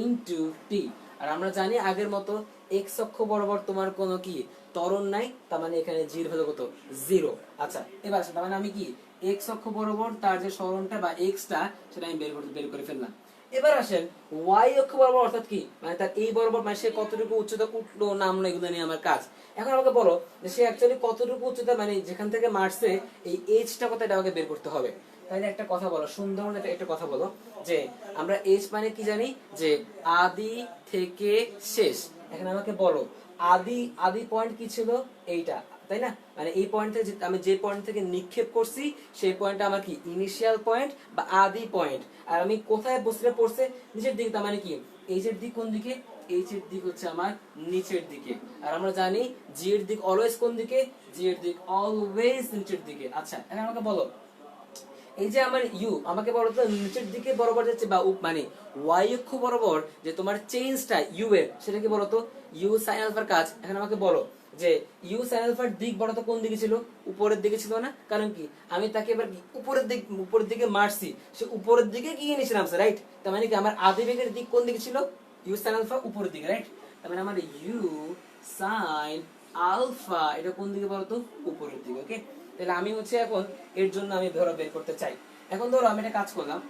into t. আর আমরা জানি আগের মতো এক্স অক্ষ বরাবর তোমার কোনো কি ত্বরণ নাই, তার মানে এখানে জির হলো কত, জিরো। আচ্ছা, এবার আসে, তার মানে আমি কি এক্স অক্ষ বরাবর তার যে সরণটা বা এক্সটা সেটা আমি বের করে ফেললাম। এবার আসেন ওয়াই অক্ষ বরাবর, অর্থাৎ কি মানে তার এই বরাবর মানে সে কতটুকু উচ্চতা উঠলো নামলো, এগুলো নিয়ে আমার কাজ। এখন আমাকে বলো যে সে অ্যাকচুয়ালি কতটুকু উচ্চতা, মানে যেখান থেকে মারছে এই এইচটা কত, এটা আমাকে বের করতে হবে। তাহলে একটা কথা বলো, সুন্দর একটা কথা বলো যে আমরা এইচ মানে কি জানি, যে আদি থেকে শেষ। এখন আমাকে বলো আদি আদি পয়েন্ট কি ছিল, এইটা, তাই না? মানে এই পয়েন্ট থেকে আমি যে পয়েন্ট থেকে নিক্ষেপ করছি সেই পয়েন্টটা আমার কি ইনিশিয়াল পয়েন্ট বা আদি পয়েন্ট। আর আমি কোথায় বস্তুটা পড়ছে, নিচের দিকে, তার মানে কি এইচ এর দিক কোন দিকে, এইচ এর দিক হচ্ছে আমার নিচের দিকে। আর আমরা জানি জি এর দিক অলওয়েজ কোন দিকে, জি এর দিক অলওয়েজ নিচের দিকে। আচ্ছা, এখন আমাকে বলো এই যে আমার ইউ, আমাকে বলো তো নিচের দিকে বরাবর যাচ্ছে বা মানে ওয়াই অক্ষ বরাবর যে তোমার চেঞ্জটা ইউ এর, সেটা কি বলো তো ইউ সাইন আলফার কাজ। এখন আমাকে বলো যে ইউ সাইন আলফার দিক বলো তো কোন দিকে ছিল, উপরের দিকে ছিল না? কারণ কি আমি তাকে এবার উপরের দিকে মারছি, সে উপরের দিকে গিয়ে নিচে নামছে, রাইট? তার মানে কি আমার আদি বেগের দিক কোন দিকে ছিল, ইউ সাইন আলফা উপরের দিকে, রাইট? তার মানে আমার ইউ সাইন আলফা এটা কোন দিকে বলো তো, উপরের দিকে, ওকে। তাহলে আমি হচ্ছে এখন এর জন্য আমি ধরো বের করতে চাই। এখন ধরো আমি একটা কাজ করলাম,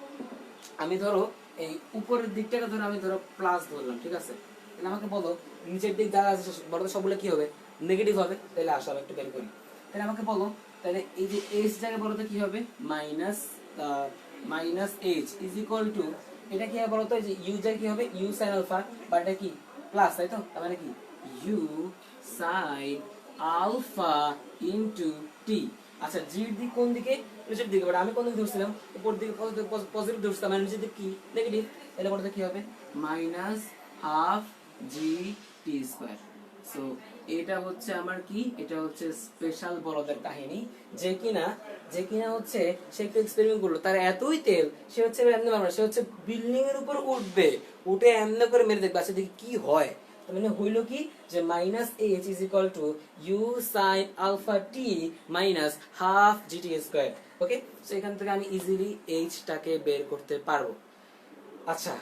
আমি ধরো এই উপরের দিকটাকে ধরো আমি ধরো প্লাস ধরলাম, ঠিক আছে? তাহলে আমাকে বলো নিচের দিক যারা আছে বলো তো সবগুলো কি হবে, নেগেটিভ হবে। তাহলে আসো আমি একটু বের করি। তাহলে আমাকে বলো, তাহলে এই যে এইচ জায়গায় বলো তো কি হবে, minus minus H is equal two, এটা কি হবে বলো তো, এই যে ইউ জায়গায় কি হবে, ইউ সাইন আলফা, বা এটা কি প্লাস, তাই তো? তার মানে কি u sine alpha into t. আচ্ছা, জির দিক কোন দিকে, নিচের দিকে, বাট আমি কোন দিকে ধরছিলাম, উপর দিকে পজিটিভ ধরছিলাম, মানে নিচের দিক কি নেগেটিভ। তাহলে বলতে কি হবে, মাইনাস হাফ জি টি স্কয়ার। সো এটা হচ্ছে আমার কি, এটা হচ্ছে স্পেশাল বলদের কাহিনী, যে কিনা হচ্ছে সে একটু এক্সপেরিমেন্ট করলো, তার এতই তেল সে হচ্ছে এমনি মারবে, সে হচ্ছে বিল্ডিং এর উপর উঠবে, উঠে এমনি করে মেরে দেখবে, আচ্ছা দেখি কি হয়। মানে হইলো কি যে minus H is equal to u sine alpha t minus half g t square, okay. So এখান থেকে আমি ইজিলি এইচটাকে বের করতে পারবো। আচ্ছা,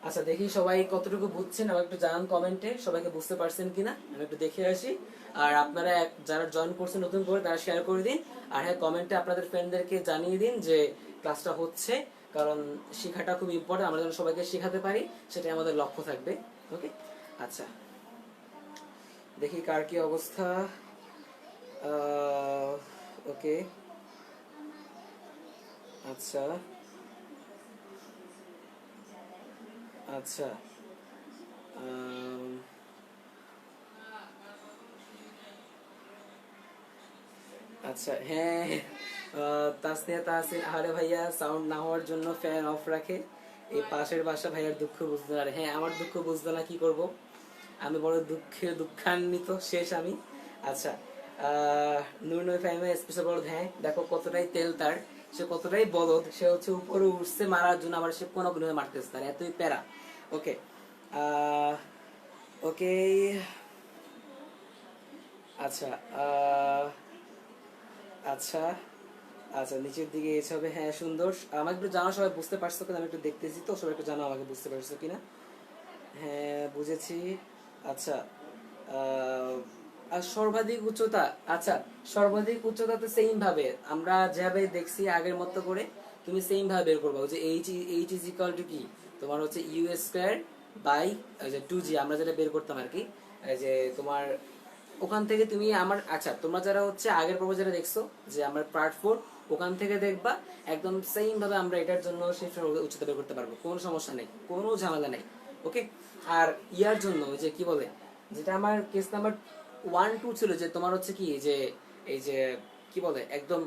আচ্ছা দেখি সবাই কতটুকু বুঝছেন, আমাকে একটু জানান কমেন্টে সবাইকে বুঝতে পারছেন কিনা, আমি একটু দেখে আসি। আর আপনারা যারা জয়েন করছেন নতুন করে তারা শেয়ার করে দিন। আর হ্যাঁ, কমেন্টে আপনাদের ফ্রেন্ডদেরকে জানিয়ে দিন যে ক্লাসটা হচ্ছে, কারণ শেখাটা খুব ইম্পর্টেন্ট, আমরা যেন সবাইকে শেখাতে পারি সেটাই আমাদের লক্ষ্য থাকবে, ওকে। আচ্ছা, দেখি কার কি অবস্থা। ওকে, আচ্ছা আচ্ছা, আম, আচ্ছা হ্যাঁ, তাসনিয়া তাহসিন, আরে ভাইয়া সাউন্ড না হওয়ার জন্য ফ্যান অফ রাখে। এই পাশের বাসা ভাইয়ার দুঃখ বুঝতে পারে। হ্যাঁ, আমার দুঃখ বুঝতো না, কি করব, আমি বড় দুঃখান্বিত শেষ আমি। আচ্ছা, নূর নবী ফাহিমা স্পেশাল বলদ, হ্যাঁ দেখো কতটাই তেল তার, সে কতটাই বলদ, সে হচ্ছে উপরে উঠছে মারার জন্য, আবার সে কোনো কোনো মারতেছে, তার এতই প্যারা। ওকে, ওকে, আচ্ছা, আচ্ছা, আচ্ছা নিচের দিকে এসে হবে, হ্যাঁ সুন্দর। আমাকে একটু জানাও সবাই বুঝতে পারছো কিনা, আমি একটু দেখতেছি তো, সবাই একটু জানাও আমাকে বুঝতে পারছো কিনা। হ্যাঁ বুঝেছি। আচ্ছা, আর সর্বাধিক উচ্চতা, আচ্ছা সর্বাধিক উচ্চতা তো সেম ভাবে আমরা যেভাবে দেখছি আগের মতো করে তুমি সেম ভাবে বের করবো, যে এইচ ইজ ইকুয়াল টু কি, তোমার হচ্ছে ইউ স্কোয়ার বাই যে 2g, আমরা যেটা বের করতাম আর কি, যে তোমার ওখান থেকে তুমি আমার, আচ্ছা তোমরা যারা হচ্ছে আগের পর্ব যারা দেখছো যে আমার পার্ট 4, ওখান থেকে দেখবা একদম সেম ভাবে আমরা এটার জন্য সেই উচ্চতা বের করতে পারবো, কোনো সমস্যা নেই, কোনো ঝামেলা নেই। ওকে, আর ইয়ার জন্য ওই যে কি বলে, যেটা আমার কেস নাম্বার 1 2 ছিল, যে তোমার হচ্ছে কি যে এই যে কি বলে একদম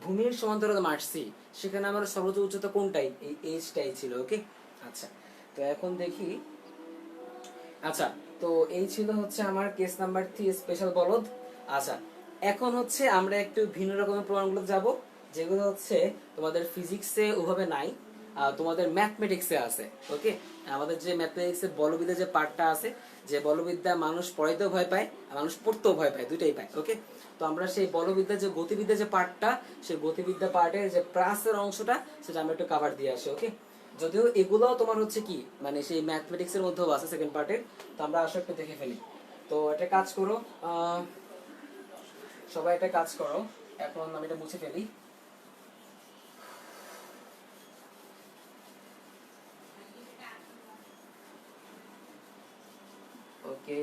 ভূমির সমান্তরালে মারছি, সেখানে আমার সর্বোচ্চ উচ্চতা কোনটাই, এই এইচটাই ছিল। ওকে, আচ্ছা তো এখন দেখি। আচ্ছা, তো এই ছিল হচ্ছে আমার কেস নাম্বার 3 স্পেশাল বলদ। আচ্ছা, এখন হচ্ছে আমরা একটু ভিন্ন রকমের প্রমাণগুলো যাব, যেগুলো হচ্ছে তোমাদের ফিজিক্সে ওভাবে নাই, তোমাদের ম্যাথমেটিক্সে আছে। ওকে, আমাদের যে ম্যাথমেটিক্সে বলবিদ্যা যে পার্টটা আছে, যে বলবিদ্যা মানুষ পড়াইতেও ভয় পায় আর মানুষ পড়তেও ভয় পায়, দুইটাই পায়। ওকে, তো আমরা সেই বলবিদ্যা যে গতিবিদ্যা যে পার্টটা, সেই গতিবিদ্যা পার্টের যে প্লাসের অংশটা, সেটা আমরা একটু কাভার দিয়ে আসি। ওকে, যদিও এগুলো তোমার হচ্ছে কি মানে সেই ম্যাথমেটিক্স এর মধ্যেও আছে সেকেন্ড পার্টে, তো আমরা আসলে একটু দেখে ফেলি। তো একটা কাজ করো, সবাই একটা কাজ করো, এখন আমি এটা মুছে ফেলি। ওকে,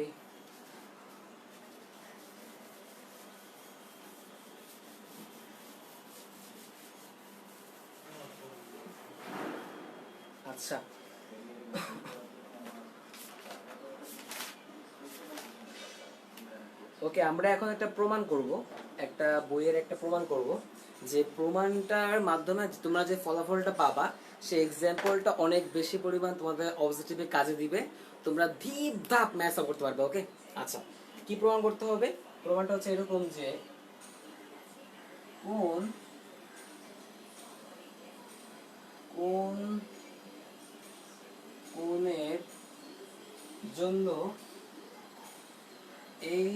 আচ্ছা, ওকে আমরা এখন একটা প্রমাণ করব, একটা বইয়ের একটা প্রমাণ করব, যে প্রমাণটার মাধ্যমে তোমরা যে ফলাফলটা পাবা, সেই এক্সাম্পলটা অনেক বেশি পরিমাণ তোমাদের অবজেক্টিভে কাজে দিবে, তোমরা ধীপ ধাপ ম্যাচ আপ করতে পারবে। ওকে, আচ্ছা কি প্রমাণ করতে হবে, প্রমাণটা হচ্ছে এরকম যে কোন কোন কোণের জন্য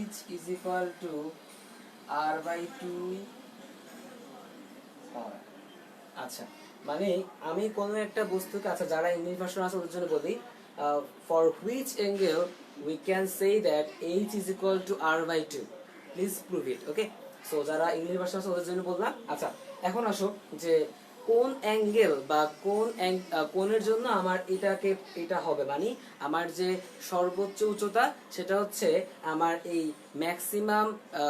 h is equal to r/2 হয়। আচ্ছা, মানে আমি কোন একটা বস্তুকে, আচ্ছা যারা ইংলিশ ভার্সন আছে ওদের জন্য বলি, for which angle we can say that h is equal to r/2, please prove it. Okay, so যারা ইংলিশ ভার্সন আছে ওদের জন্য বললাম। আচ্ছা, এখন আসো যে কোন অ্যাঙ্গেল বা কোণের জন্য আমার এটাকে এটা হবে, মানে আমার যে সর্বোচ্চ উচ্চতা সেটা হচ্ছে আমার এই ম্যাক্সিমাম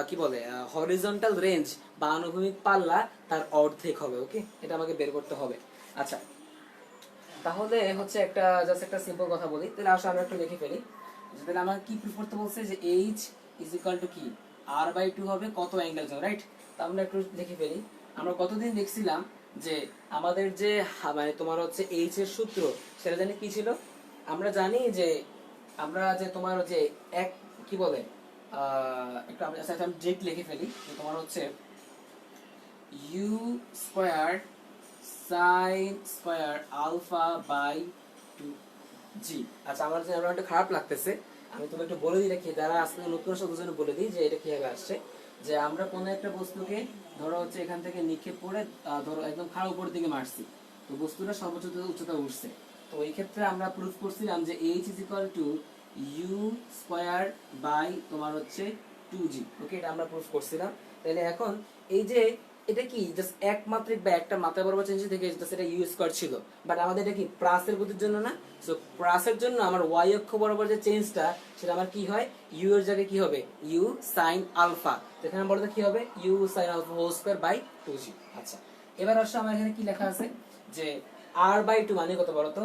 কি বলে হরিজন্টাল রেঞ্জ বা আনুভূমিক পাল্লা তার অর্ধেক হবে। ওকে, এটা আমাকে বের করতে হবে। আচ্ছা, তাহলে হচ্ছে একটা জাস্ট একটা সিম্পল কথা বলি, তাহলে আসলে আমরা একটু লিখে ফেলি। তাহলে আমার কি প্রুফ করতে বলছে, যে h ইজ ইকুয়াল টু কি r/2 হবে কত অ্যাঙ্গেল জন্য, রাইট? তো আমরা একটু লিখে ফেলি। আমরা কতদিন দেখছিলাম যে আমাদের যে মানে তোমার হচ্ছে h এর সূত্র, সেটা জানি কি ছিল, আমরা জানি যে আমরা যে তোমার যে এক কি বলে একটু আচ্ছা আমি ডিরেক্ট লিখে ফেলি, যে তোমার হচ্ছে u square sine square alpha by 2g। আচ্ছা, আমার যে আমার একটু খারাপ লাগতেছে, আমি তোমাকে একটু বলে দিই রাখি, যারা আজকে নতুন শব্দের জন্য বলে দিই যে এটা কিভাবে আসছে। যে আমরা কোনো একটা বস্তুকে ধরো হচ্ছে এখান থেকে নিক্ষেপ করে ধরো একদম খাড়া উপরের দিকে মারছি, তো বস্তুটা সর্বোচ্চ উচ্চতা উঠছে। তো এই ক্ষেত্রে আমরা প্রুফ করছিলাম যে h is equal to u square by তোমার হচ্ছে 2g। ওকে, এটা আমরা প্রুফ করছিলাম। তাহলে এখন এই যে এটা কি জাস্ট একমাত্রিক বা একটা মাত্রা বরাবর চেঞ্জ থেকে সেটা ইউ স্কয়ার ছিল, বাট আমাদের এটা কি প্লাসের গতির জন্য না, সো প্লাসের জন্য আমার ওয়াই অক্ষ বরাবর যে চেঞ্জটা, সেটা আমার কি হয়, ইউ এর জায়গায় কি হবে ইউ সাইন আলফা, এখানে বলতে কি হবে u sine alpha whole square by 2g। আচ্ছা, এবার আসলে আমার এখানে কি লেখা আছে, যে r/2 মানে কত বলো তো,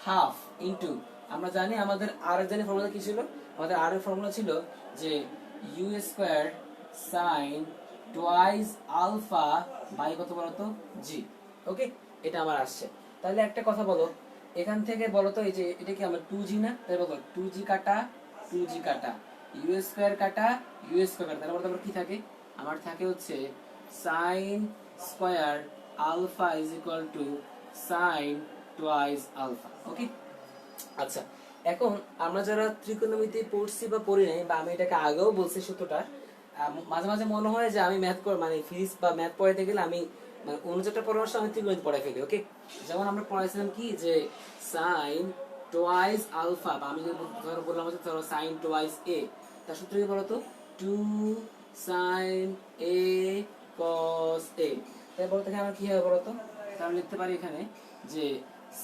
হাফ ইনটু আমরা জানি আমাদের আর এর ফর্মুলা কি ছিল, আমাদের আর এর ফর্মুলা ছিল যে u square sine twice alpha by কত বলতো জি। ওকে, এটা আমার আসছে। তাহলে একটা কথা বলো, এখান থেকে বলো তো, এই যে এটা কি আমার 2g না, তাই বলো 2g কাটা 2g কাটা ইউ স্কয়ার কাটা ইউ স্কয়ার কাটা, তাহলে বলতে আমার কি থাকে, আমার থাকে হচ্ছে sine square alpha is equal to sine twice alpha. Okay, আচ্ছা এখন আমরা যারা ত্রিকোণমিতি পড়ছি বা পড়ি নাই, বা আমি এটাকে আগেও বলছি সূত্রটা, মাঝে মাঝে মনে হয় যে আমি ম্যাথ মানে ফিজিক্স বা ম্যাথ পড়াইতে গেলে আমি মানে অনুযায়ীটা পরামর্শ আমি ত্রিকোণমিতি পড়াই ফেলি। ওকে, যেমন আমরা পড়াইছিলাম কি যে সাইন টোয়াইস আলফা, বা আমি ধরো বললাম হচ্ছে ধরো সাইন টোয়াইস এ, তার সূত্র কি বলতো, 2 সাইন এ কস এ। তাই বলতে আমার কি হবে বলতো, তাহলে লিখতে পারি এখানে যে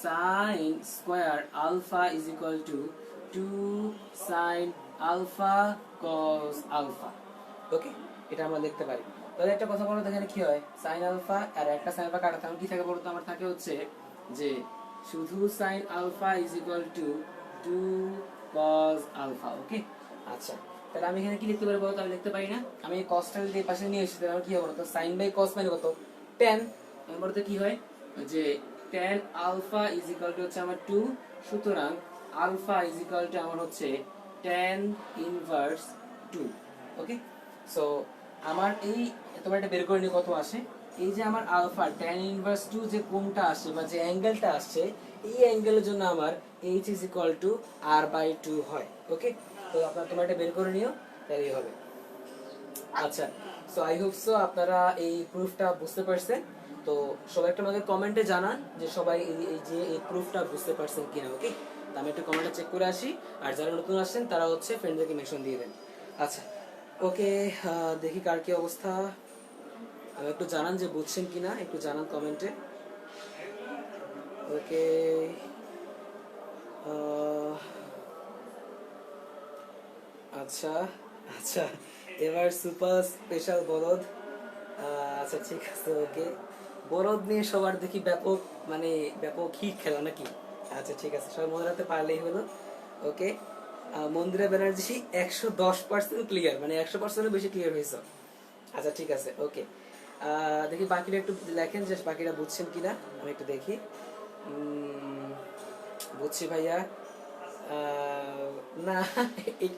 sin square alpha is equal to 2 sin alpha cos alpha। ওকে, এটা আমরা লিখতে পারি। তাহলে একটা কথা বলো, এখানে কি হয়, sin alpha আর একটা sin alpha কাটা, তাহলে কি থাকে বলতো, আমার থাকে হচ্ছে যে শুধু sin alpha is equal to 2 cos alpha। ওকে, আচ্ছা তাহলে আমি এখানে কি লিখতে পারি বলতো, আমি লিখতে পারি না, আমি cosটা যদি এই পাশে নিয়ে এসেছি তাহলে আমার কি হবে বলতো, sin বাই cos মানে কত, tan। আমি বলতে কি হয় যে tan alpha is equal to হচ্ছে আমার 2, সুতরাং আলফা ইজ ইকুয়াল টু আমার হচ্ছে tan ইনভার্স 2। ওকে, সো আমার এই তোমার এটা বের করে নিয়ে কত আসে, এই যে আমার আলফা tan ইনভার্স 2 যে কোণটা আসছে বা যে অ্যাঙ্গেলটা আসছে, এই অ্যাঙ্গেলের জন্য আমার h is equal two r/2 হয়। ওকে, তো আপনারা তোমরা এটা বের করে নিও, তাহলেই হবে। আচ্ছা, সো আই হোপ সো আপনারা এই প্রুফটা বুঝতে পারছেন। তো সবাই একটা আমাকে কমেন্টে জানান যে সবাই এই যে এই প্রুফটা বুঝতে পারছেন কিনা। ওকে, তো আমি একটু কমেন্টে চেক করে আসি, আর যারা নতুন আসছেন তারা হচ্ছে ফ্রেন্ডদেরকে মেনশন দিয়ে দেন। আচ্ছা ওকে, দেখি কার কি অবস্থা, আমি একটু জানান যে বুঝছেন কিনা, একটু জানান কমেন্টে। ওকে, আচ্ছা আচ্ছা, এবার সুপার স্পেশাল বলদ। আচ্ছা ঠিক আছে, ওকে, বলদ নিয়ে সবার দেখি ব্যাপক মানে ব্যাপক হিট খেলা নাকি। আচ্ছা ঠিক আছে, সবাই মনে রাখতে পারলেই হলো। ওকে, মন্দিরা ব্যানার্জি 110% ক্লিয়ার, মানে 100%-এর বেশি ক্লিয়ার হয়েছে। আচ্ছা ঠিক আছে, ওকে, দেখি বাকিরা একটু লেখেন যে বাকিরা বুঝছেন কিনা, আমি একটু দেখি। বুঝছি ভাইয়া, না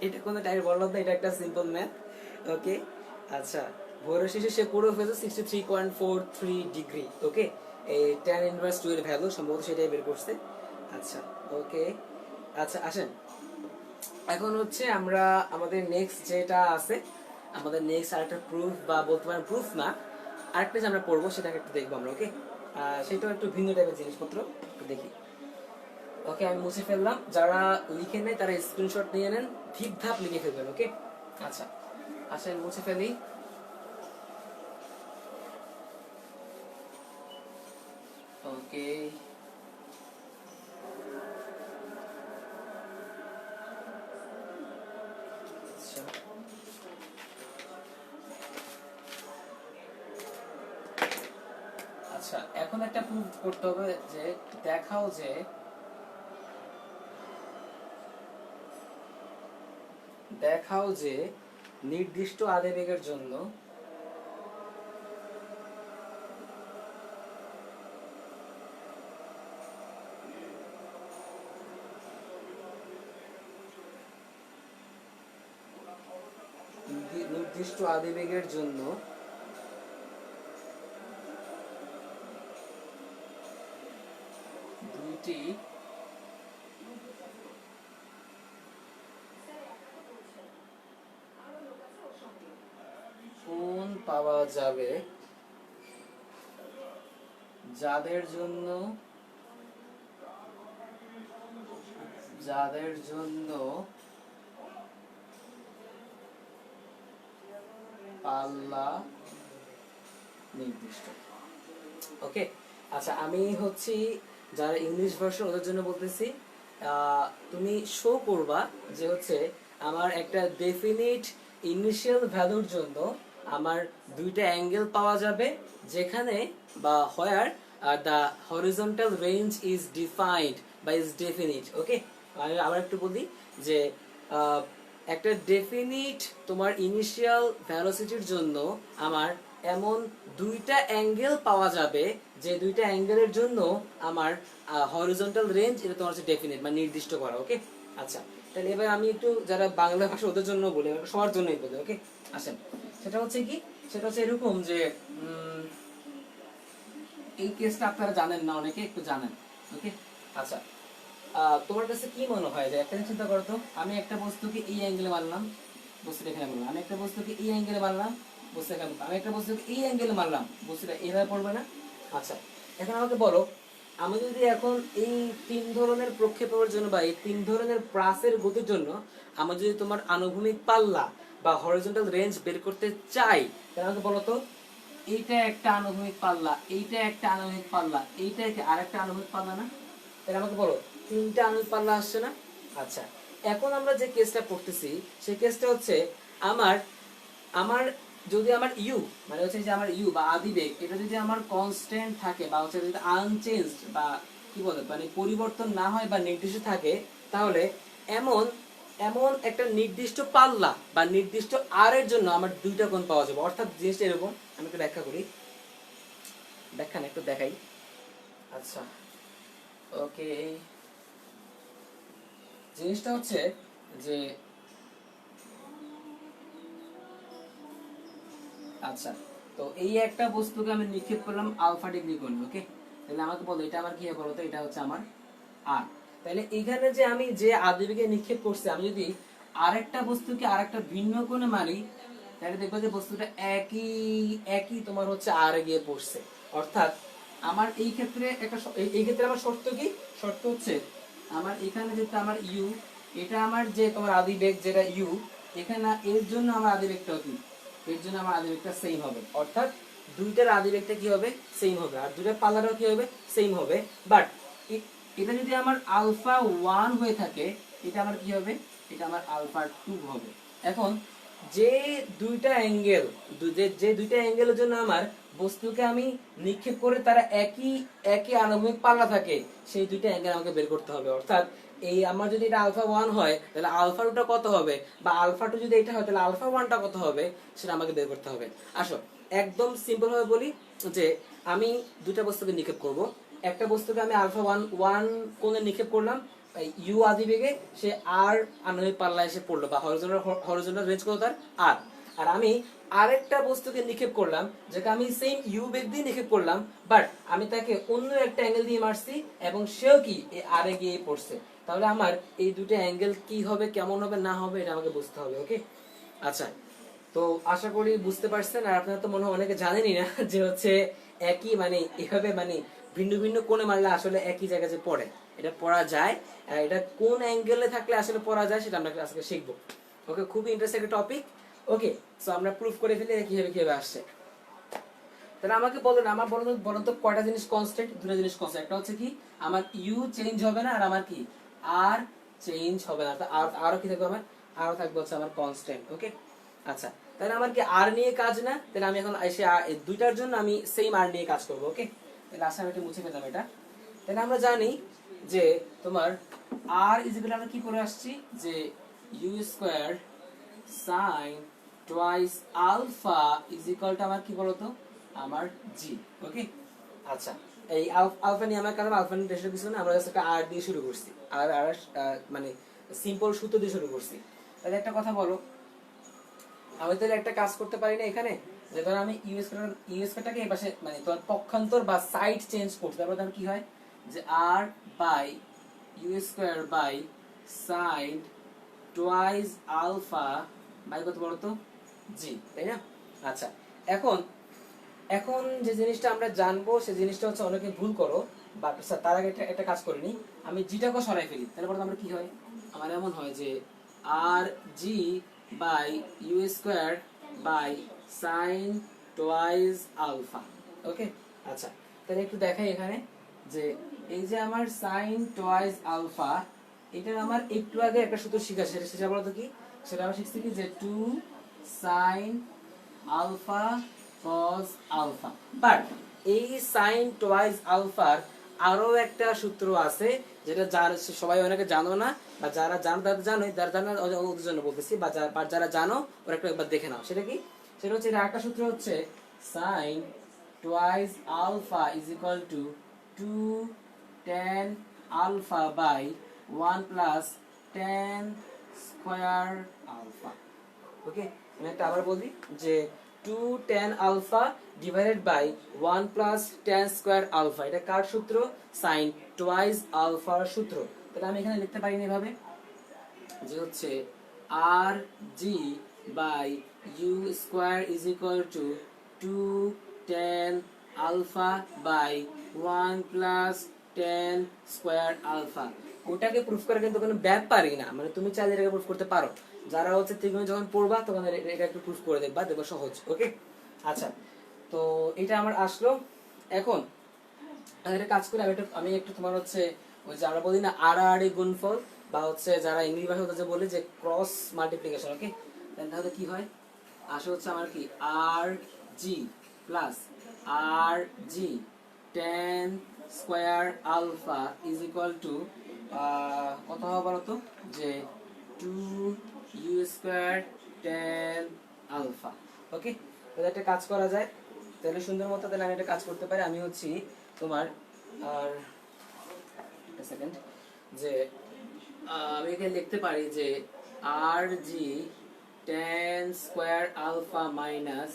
এটা কোনো টাইপ বললাম না, এটা একটা সিম্পল ম্যাথ। ওকে, আচ্ছা ভোরের শেষে সে পুরো ফেজে 63.43 ডিগ্রি। ওকে, এই tan ইনভার্স 2 এর ভ্যালু সম্ভবত সেটাই বের করছে। আচ্ছা ওকে, আচ্ছা আসেন এখন হচ্ছে আমরা আমাদের নেক্সট যেটা আছে, আমাদের নেক্সট আরেকটা প্রুফ, বা বলতে পারেন প্রুফ না, আরেকটা যে আমরা পড়বো সেটাকে একটু দেখবো আমরা। ওকে, সেটাও একটু ভিন্ন টাইপের জিনিসপত্র, একটু দেখি। ওকে, আমি মুছে ফেললাম, যারা লিখে নেয় তারা স্ক্রিনশট নিয়ে নেন, ঠিক ধাপ লিখে ফেলবেন। ওকে, আচ্ছা আচ্ছা আমি মুছে ফেলি। ওকে, আচ্ছা আচ্ছা এখন একটা প্রুফ করতে হবে যে দেখাও যে নির্দিষ্ট আবেগের জন্য নির্দিষ্ট আবেগের জন্য দুইটি কোণ পাওয়া যাবে যাদের জন্য পাল্লা নির্দিষ্ট। ওকে, আচ্ছা আমি হচ্ছি যারা ইংলিশ ভার্সন ওদের জন্য বলতেছি, তুমি শো করবা যে হচ্ছে আমার একটা ডেফিনিট ইনিশিয়াল ভ্যালুর জন্য আমার দুইটা অ্যাঙ্গেল পাওয়া যাবে যেখানে বা where the horizontal range is defined বা ইজ ডেফিনিট। ওকে, আমি আবার একটু বলি যে একটা ডেফিনিট তোমার ইনিশিয়াল ভেলোসিটির জন্য আমার এমন দুইটা অ্যাঙ্গেল পাওয়া যাবে যে দুইটা অ্যাঙ্গেলের জন্য আমার হরিজন্টাল রেঞ্জ এটা তোমার হচ্ছে ডেফিনিট মানে নির্দিষ্ট করা। ওকে, আচ্ছা তাহলে এবার আমি একটু যারা বাংলা ভাষা ওদের জন্য বলি, সবার জন্যই বলি। ওকে, আসেন, সেটা হচ্ছে কি, সেটা হচ্ছে এরকম যে এই কেসটা আপনারা জানেন না, অনেকে একটু জানেন। ওকে, আচ্ছা তোমার কাছে কি মনে হয় যে একটা চিন্তা করো তো, আমি একটা বস্তুকে এই অ্যাঙ্গেলে মারলাম, বস্তুটা এখানে মারলাম, আমি একটা বস্তুকে এই অ্যাঙ্গেলে মারলাম, বস্তুটা এখানে, আমি একটা বস্তুকে এই অ্যাঙ্গেলে মারলাম, বস্তুটা এইভাবে পড়বে না? আচ্ছা এখন আমাকে বলো, আমি যদি এখন এই তিন ধরনের প্রক্ষেপণের জন্য বা এই তিন ধরনের প্রাসের গতির জন্য আমরা যদি তোমার আনুভূমিক পাল্লা বা হরিজন্টাল রেঞ্জ বের করতে চাই, তাহলে আমাকে বলো তো, এইটা একটা আনুভূমিক পাল্লা, এইটা একটা আনুভূমিক পাল্লা, এইটা আরেকটা আনুভূমিক পাল্লা না? তাহলে আমাকে বলো তিনটা আনুভূমিক পাল্লা আসছে না? আচ্ছা এখন আমরা যে কেসটা পড়তেছি সেই কেসটা হচ্ছে আমার আমার যদি আমার ইউ মানে হচ্ছে যে আমার ইউ বা আদিবেগ এটা যদি আমার কনস্ট্যান্ট থাকে বা হচ্ছে যদি আনচেঞ্জড বা কি বলে মানে পরিবর্তন না হয় বা নির্দিষ্ট থাকে, তাহলে এমন এমন একটা নির্দিষ্ট পাল্লা বা নির্দিষ্ট আর এর জন্য আমার দুইটা কোণ পাওয়া যাবে। অর্থাৎ জিনিসটা এরকম, আমি একটু ব্যাখ্যা করি, ব্যাখ্যা না একটু দেখাই। আচ্ছা ওকে, জিনিসটা হচ্ছে যে আচ্ছা তো এই একটা বস্তুকে আমি নিক্ষেপ করলাম আলফা ডিগ্রি কোণে। ওকে, তাহলে আমাকে বলো এটা আমার কি হবে বলো তো, এটা হচ্ছে আমার আর। তাহলে এখানে যে আমি যে আদিবেগে নিক্ষেপ করছি, আমি যদি আরেকটা বস্তুকে আরেকটা ভিন্ন কোণে মারি, তাহলে দেখবো যে বস্তুটা একই একই তোমার হচ্ছে আর গিয়ে পড়ছে। অর্থাৎ আমার এই ক্ষেত্রে একটা এই ক্ষেত্রে আমার শর্ত কি, শর্ত হচ্ছে আমার এখানে যেটা আমার ইউ, এটা আমার যে তোমার আদিবেগ যেটা ইউ, এখানে এর জন্য আমার আদিবেগটা কি, এর জন্য আমার আদিবেগটা সেম হবে। অর্থাৎ দুইটার আদিবেগটা কি হবে, সেম হবে, আর দুইটার পাল্লাটাও কি হবে, সেম হবে। বাট এটা যদি আমার আলফা 1 হয়ে থাকে, এটা আমার কি হবে, এটা আমার আলফা 2 হবে। এখন যে দুইটা অ্যাঙ্গেল, যে দুইটা অ্যাঙ্গেলের জন্য আমার বস্তুকে আমি নিক্ষেপ করে তারা একই একই আনুভূমিক পাল্লা থাকে, সেই দুইটা অ্যাঙ্গেল আমাকে বের করতে হবে। অর্থাৎ এই আমার যদি এটা আলফা 1 হয় তাহলে আলফা 2টা কত হবে, বা আলফা 2 যদি এটা হয় তাহলে আলফা 1টা কত হবে, সেটা আমাকে বের করতে হবে। আসো একদম সিম্পল ভাবে বলি যে আমি দুইটা বস্তুকে নিক্ষেপ করব, একটা বস্তুকে আমি আলফা 1 কোণে নিক্ষেপ করলাম ইউ আদিবেগে, সে আর আনুভূমিক পাল্লায় এসে পড়লো বা হরিজন্টাল রেঞ্জ কত তার আর। আর আমি আরেকটা বস্তুকে নিক্ষেপ করলাম যেটা আমি সেম ইউ বেগ দিয়ে নিক্ষেপ করলাম, বাট আমি তাকে অন্য একটা অ্যাঙ্গেল দিয়ে মারছি এবং সেও কি এই আর এ গিয়ে পড়ছে। তাহলে আমার এই দুটো অ্যাঙ্গেল কি হবে, কেমন হবে না হবে, এটা আমাকে বুঝতে হবে। ওকে, আচ্ছা তো আশা করি বুঝতে পারছেন। আর আপনারা তো মনে হয় অনেকে জানেনই না যে হচ্ছে একই মানে এভাবে মানে ভিন্ন ভিন্ন কোণে মারলে আসলে একই জায়গায় যে পড়ে, এটা পড়া যায়, এটা কোন অ্যাঙ্গেলে থাকলে আসলে পড়া যায় সেটা আমরা আজকে শিখবো। ওকে, খুবই ইন্টারেস্টিং একটা টপিক। ওকে, সো আমরা প্রুফ করে ফেলি কিভাবে কিভাবে আসছে। তাহলে আমাকে বলেন, আমার বলেন তো কয়টা জিনিস কনস্ট্যান্ট, দুটো জিনিস কনস্ট্যান্ট, একটা হচ্ছে কি আমার ইউ চেঞ্জ হবে না, আর আমার কি আর চেঞ্জ হবে না। আর আরো কি থাকবে, আমার আরো থাকবে হচ্ছে আমার কনস্ট্যান্ট। ওকে, আচ্ছা তাহলে আমার কি আর নিয়ে কাজ না, তাহলে আমি এখন এসে দুইটার জন্য আমি সেম আর নিয়ে কাজ করবো। ওকে, তাহলে আসলে আমি এটা মুছে ফেললাম এটা। তাহলে আমরা জানি যে তোমার আর ইজিক্যাল আমরা কি করে আসছি যে u square sine twice alpha is equal to আমার কি বলতো, আমার জি। ওকে, আচ্ছা এই আলফা নিয়ে আমার কারণ আলফা নিয়ে দেশের কিছু না, আমরা জাস্ট একটা আর দিয়ে শুরু করছি, আর আর মানে সিম্পল সূত্র দিয়ে শুরু করছি। তাহলে একটা কথা বলো, আমি তাহলে একটা কাজ করতে পারি না এখানে, যে ধর আমি ইউএসটাকে এই পাশে মানে তোমার পক্ষান্তর বা সাইড চেঞ্জ করতে, তারপর তাহলে কি হয় যে R by u square by sine twice alpha by কত বলো তো, জি, তাই না? আচ্ছা এখন এখন যে জিনিসটা আমরা জানবো সেই জিনিসটা হচ্ছে অনেকে ভুল করো, বাট তার আগে একটা কাজ করে নি, আমি জিটাকে সরাই ফেলি, তাহলে পরে আমরা কি হয়, আমার এমন হয় যে R g by u square by sine twice alpha. Okay, আচ্ছা তাহলে একটু দেখাই এখানে যে এই যে আমার সাইন টুয়াইস আলফা, এটার আমার একটু আগে একটা সূত্র শিখা, সেটা বলতো কি, সেটা আমরা শিখছি কি যে 2 sine alpha cos alpha. But এই সাইন টুয়াইস আলফার আরো একটা সূত্র আছে যেটা যার সবাই অনেকে জানো না, বা যারা জানো তারা জানোই, যারা জানো ওদের জন্য বলতেছি, বা যারা জানো ওরা একটু একবার দেখে নাও। সেটা কি? সেটা হচ্ছে এটা একটা সূত্র হচ্ছে sin twice alpha is equal to 2 tan alpha by 1 plus tan square alpha। ওকে, আমি একটা আবার বলি যে 2 tan alpha divided by 1 plus tan square alpha, এটা কার সূত্র? sin twice alpha সূত্র। তাহলে আমি এখানে লিখতে পারি না এভাবে যে হচ্ছে r g by u square is equal to 2 tan alpha by 1 plus tan square alpha। ওটাকে প্রুফ করা কিন্তু কোনো ব্যাপারই না, মানে তুমি চাইলে এটাকে প্রুফ করতে পারো। যারা হচ্ছে ত্রিকোণ যখন পড়বা তখন এটা একটু প্রুফ করে দেখবা, দেখবা সহজ। ওকে, আচ্ছা, তো এটা আমার আসলো। এখন এটা কাজ করে আমি একটু তোমার হচ্ছে ওই যে আমরা বলি না আড়াআড়ি গুণফল, বা হচ্ছে যারা ইংরেজি ভাষা যে বলে যে ক্রস মাল্টিপ্লিকেশন। ওকে, তাহলে কি হয়? আসলে হচ্ছে আমার কি R g plus R g tan square alpha is equal to কত হবে বলতো, যে 2 u square tan alpha. Okay, তাহলে একটা কাজ করা যায়, তাহলে সুন্দর মতো তাহলে আমি একটা কাজ করতে পারি। আমি হচ্ছি তোমার আর একটা সেকেন্ড, যে আমি এখানে লিখতে পারি যে R g tan square alpha minus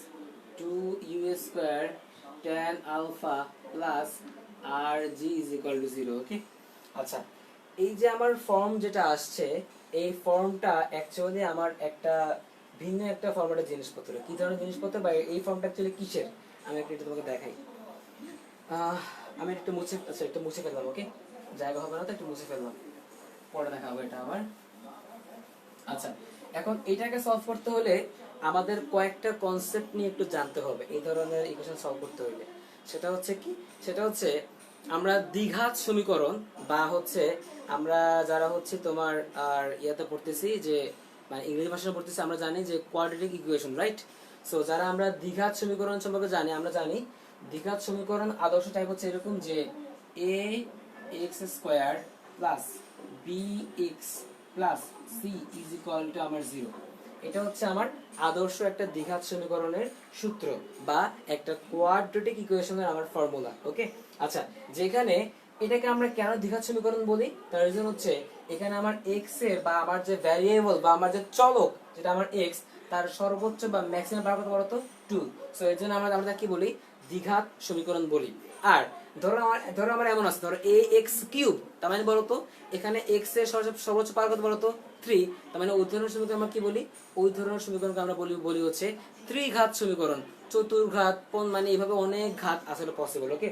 2 u square tan alpha plus R g is equal to 0। Okay, আচ্ছা, এই যে আমার ফর্ম যেটা আসছে, এই ফর্মটা অ্যাকচুয়ালি আমার একটা ভিন্ন একটা ফর্মেটের জিনিসপত্র। কি ধরনের জিনিসপত্র, বা এই ফর্মটা অ্যাকচুয়ালি কিসের আমি একটু তোমাকে দেখাই। আমি একটু মুছে ফেললাম। ওকে, জায়গা হবে না তো একটু মুছে ফেললাম, পরে দেখাবো এটা আবার। আচ্ছা, এখন এটাকে সলভ করতে হলে আমাদের কয়েকটা কনসেপ্ট নিয়ে একটু জানতে হবে এই ধরনের ইকুয়েশন সলভ করতে হলে। সেটা হচ্ছে কি? সেটা হচ্ছে আমরা দ্বিঘাত সমীকরণ, বা হচ্ছে আমরা যারা হচ্ছে তোমার আর ইয়াতে পড়তেছি যে মানে ইংরেজি ভাষায় পড়তেছি, আমরা জানি যে কোয়াড্রেটিক ইকুয়েশন, রাইট? সো যারা আমরা দ্বিঘাত সমীকরণ সম্পর্কে জানি, আমরা জানি দ্বিঘাত সমীকরণ আদর্শ টাইপ হচ্ছে এরকম যে a x square plus bx plus c is equal two আমার 0। এটা হচ্ছে আমার আদর্শ একটা দ্বিঘাত সমীকরণের সূত্র, বা একটা কোয়াড্রেটিক ইকুয়েশনের আমার ফর্মুলা। ওকে, আচ্ছা, যেখানে এটাকে আমরা কেন দ্বিঘাত সমীকরণ বলি, তার রিজন হচ্ছে এখানে আমার x এর বা আমার যে ভ্যারিয়েবল বা আমার যে চলক যেটা আমার x, তার সর্বোচ্চ বা ম্যাক্সিমাম পাওয়ার কত বলতো 2। সো এর জন্য আমরা কি বলি? দ্বিঘাত সমীকরণ বলি। আর ধরো আমার এমন আছে, ধরো ax কিউব, তার মানে বলতো এখানে x এর সর্বোচ্চ পাওয়ার কত বলতো 3, তার মানে ওই ধরনের সমীকরণ আমরা কি বলি? ওই ধরনের সমীকরণকে আমরা বলি হচ্ছে ত্রিঘাত সমীকরণ, চতুর্ঘাত, মানে এইভাবে অনেক ঘাত আসলে পসিবল। ওকে,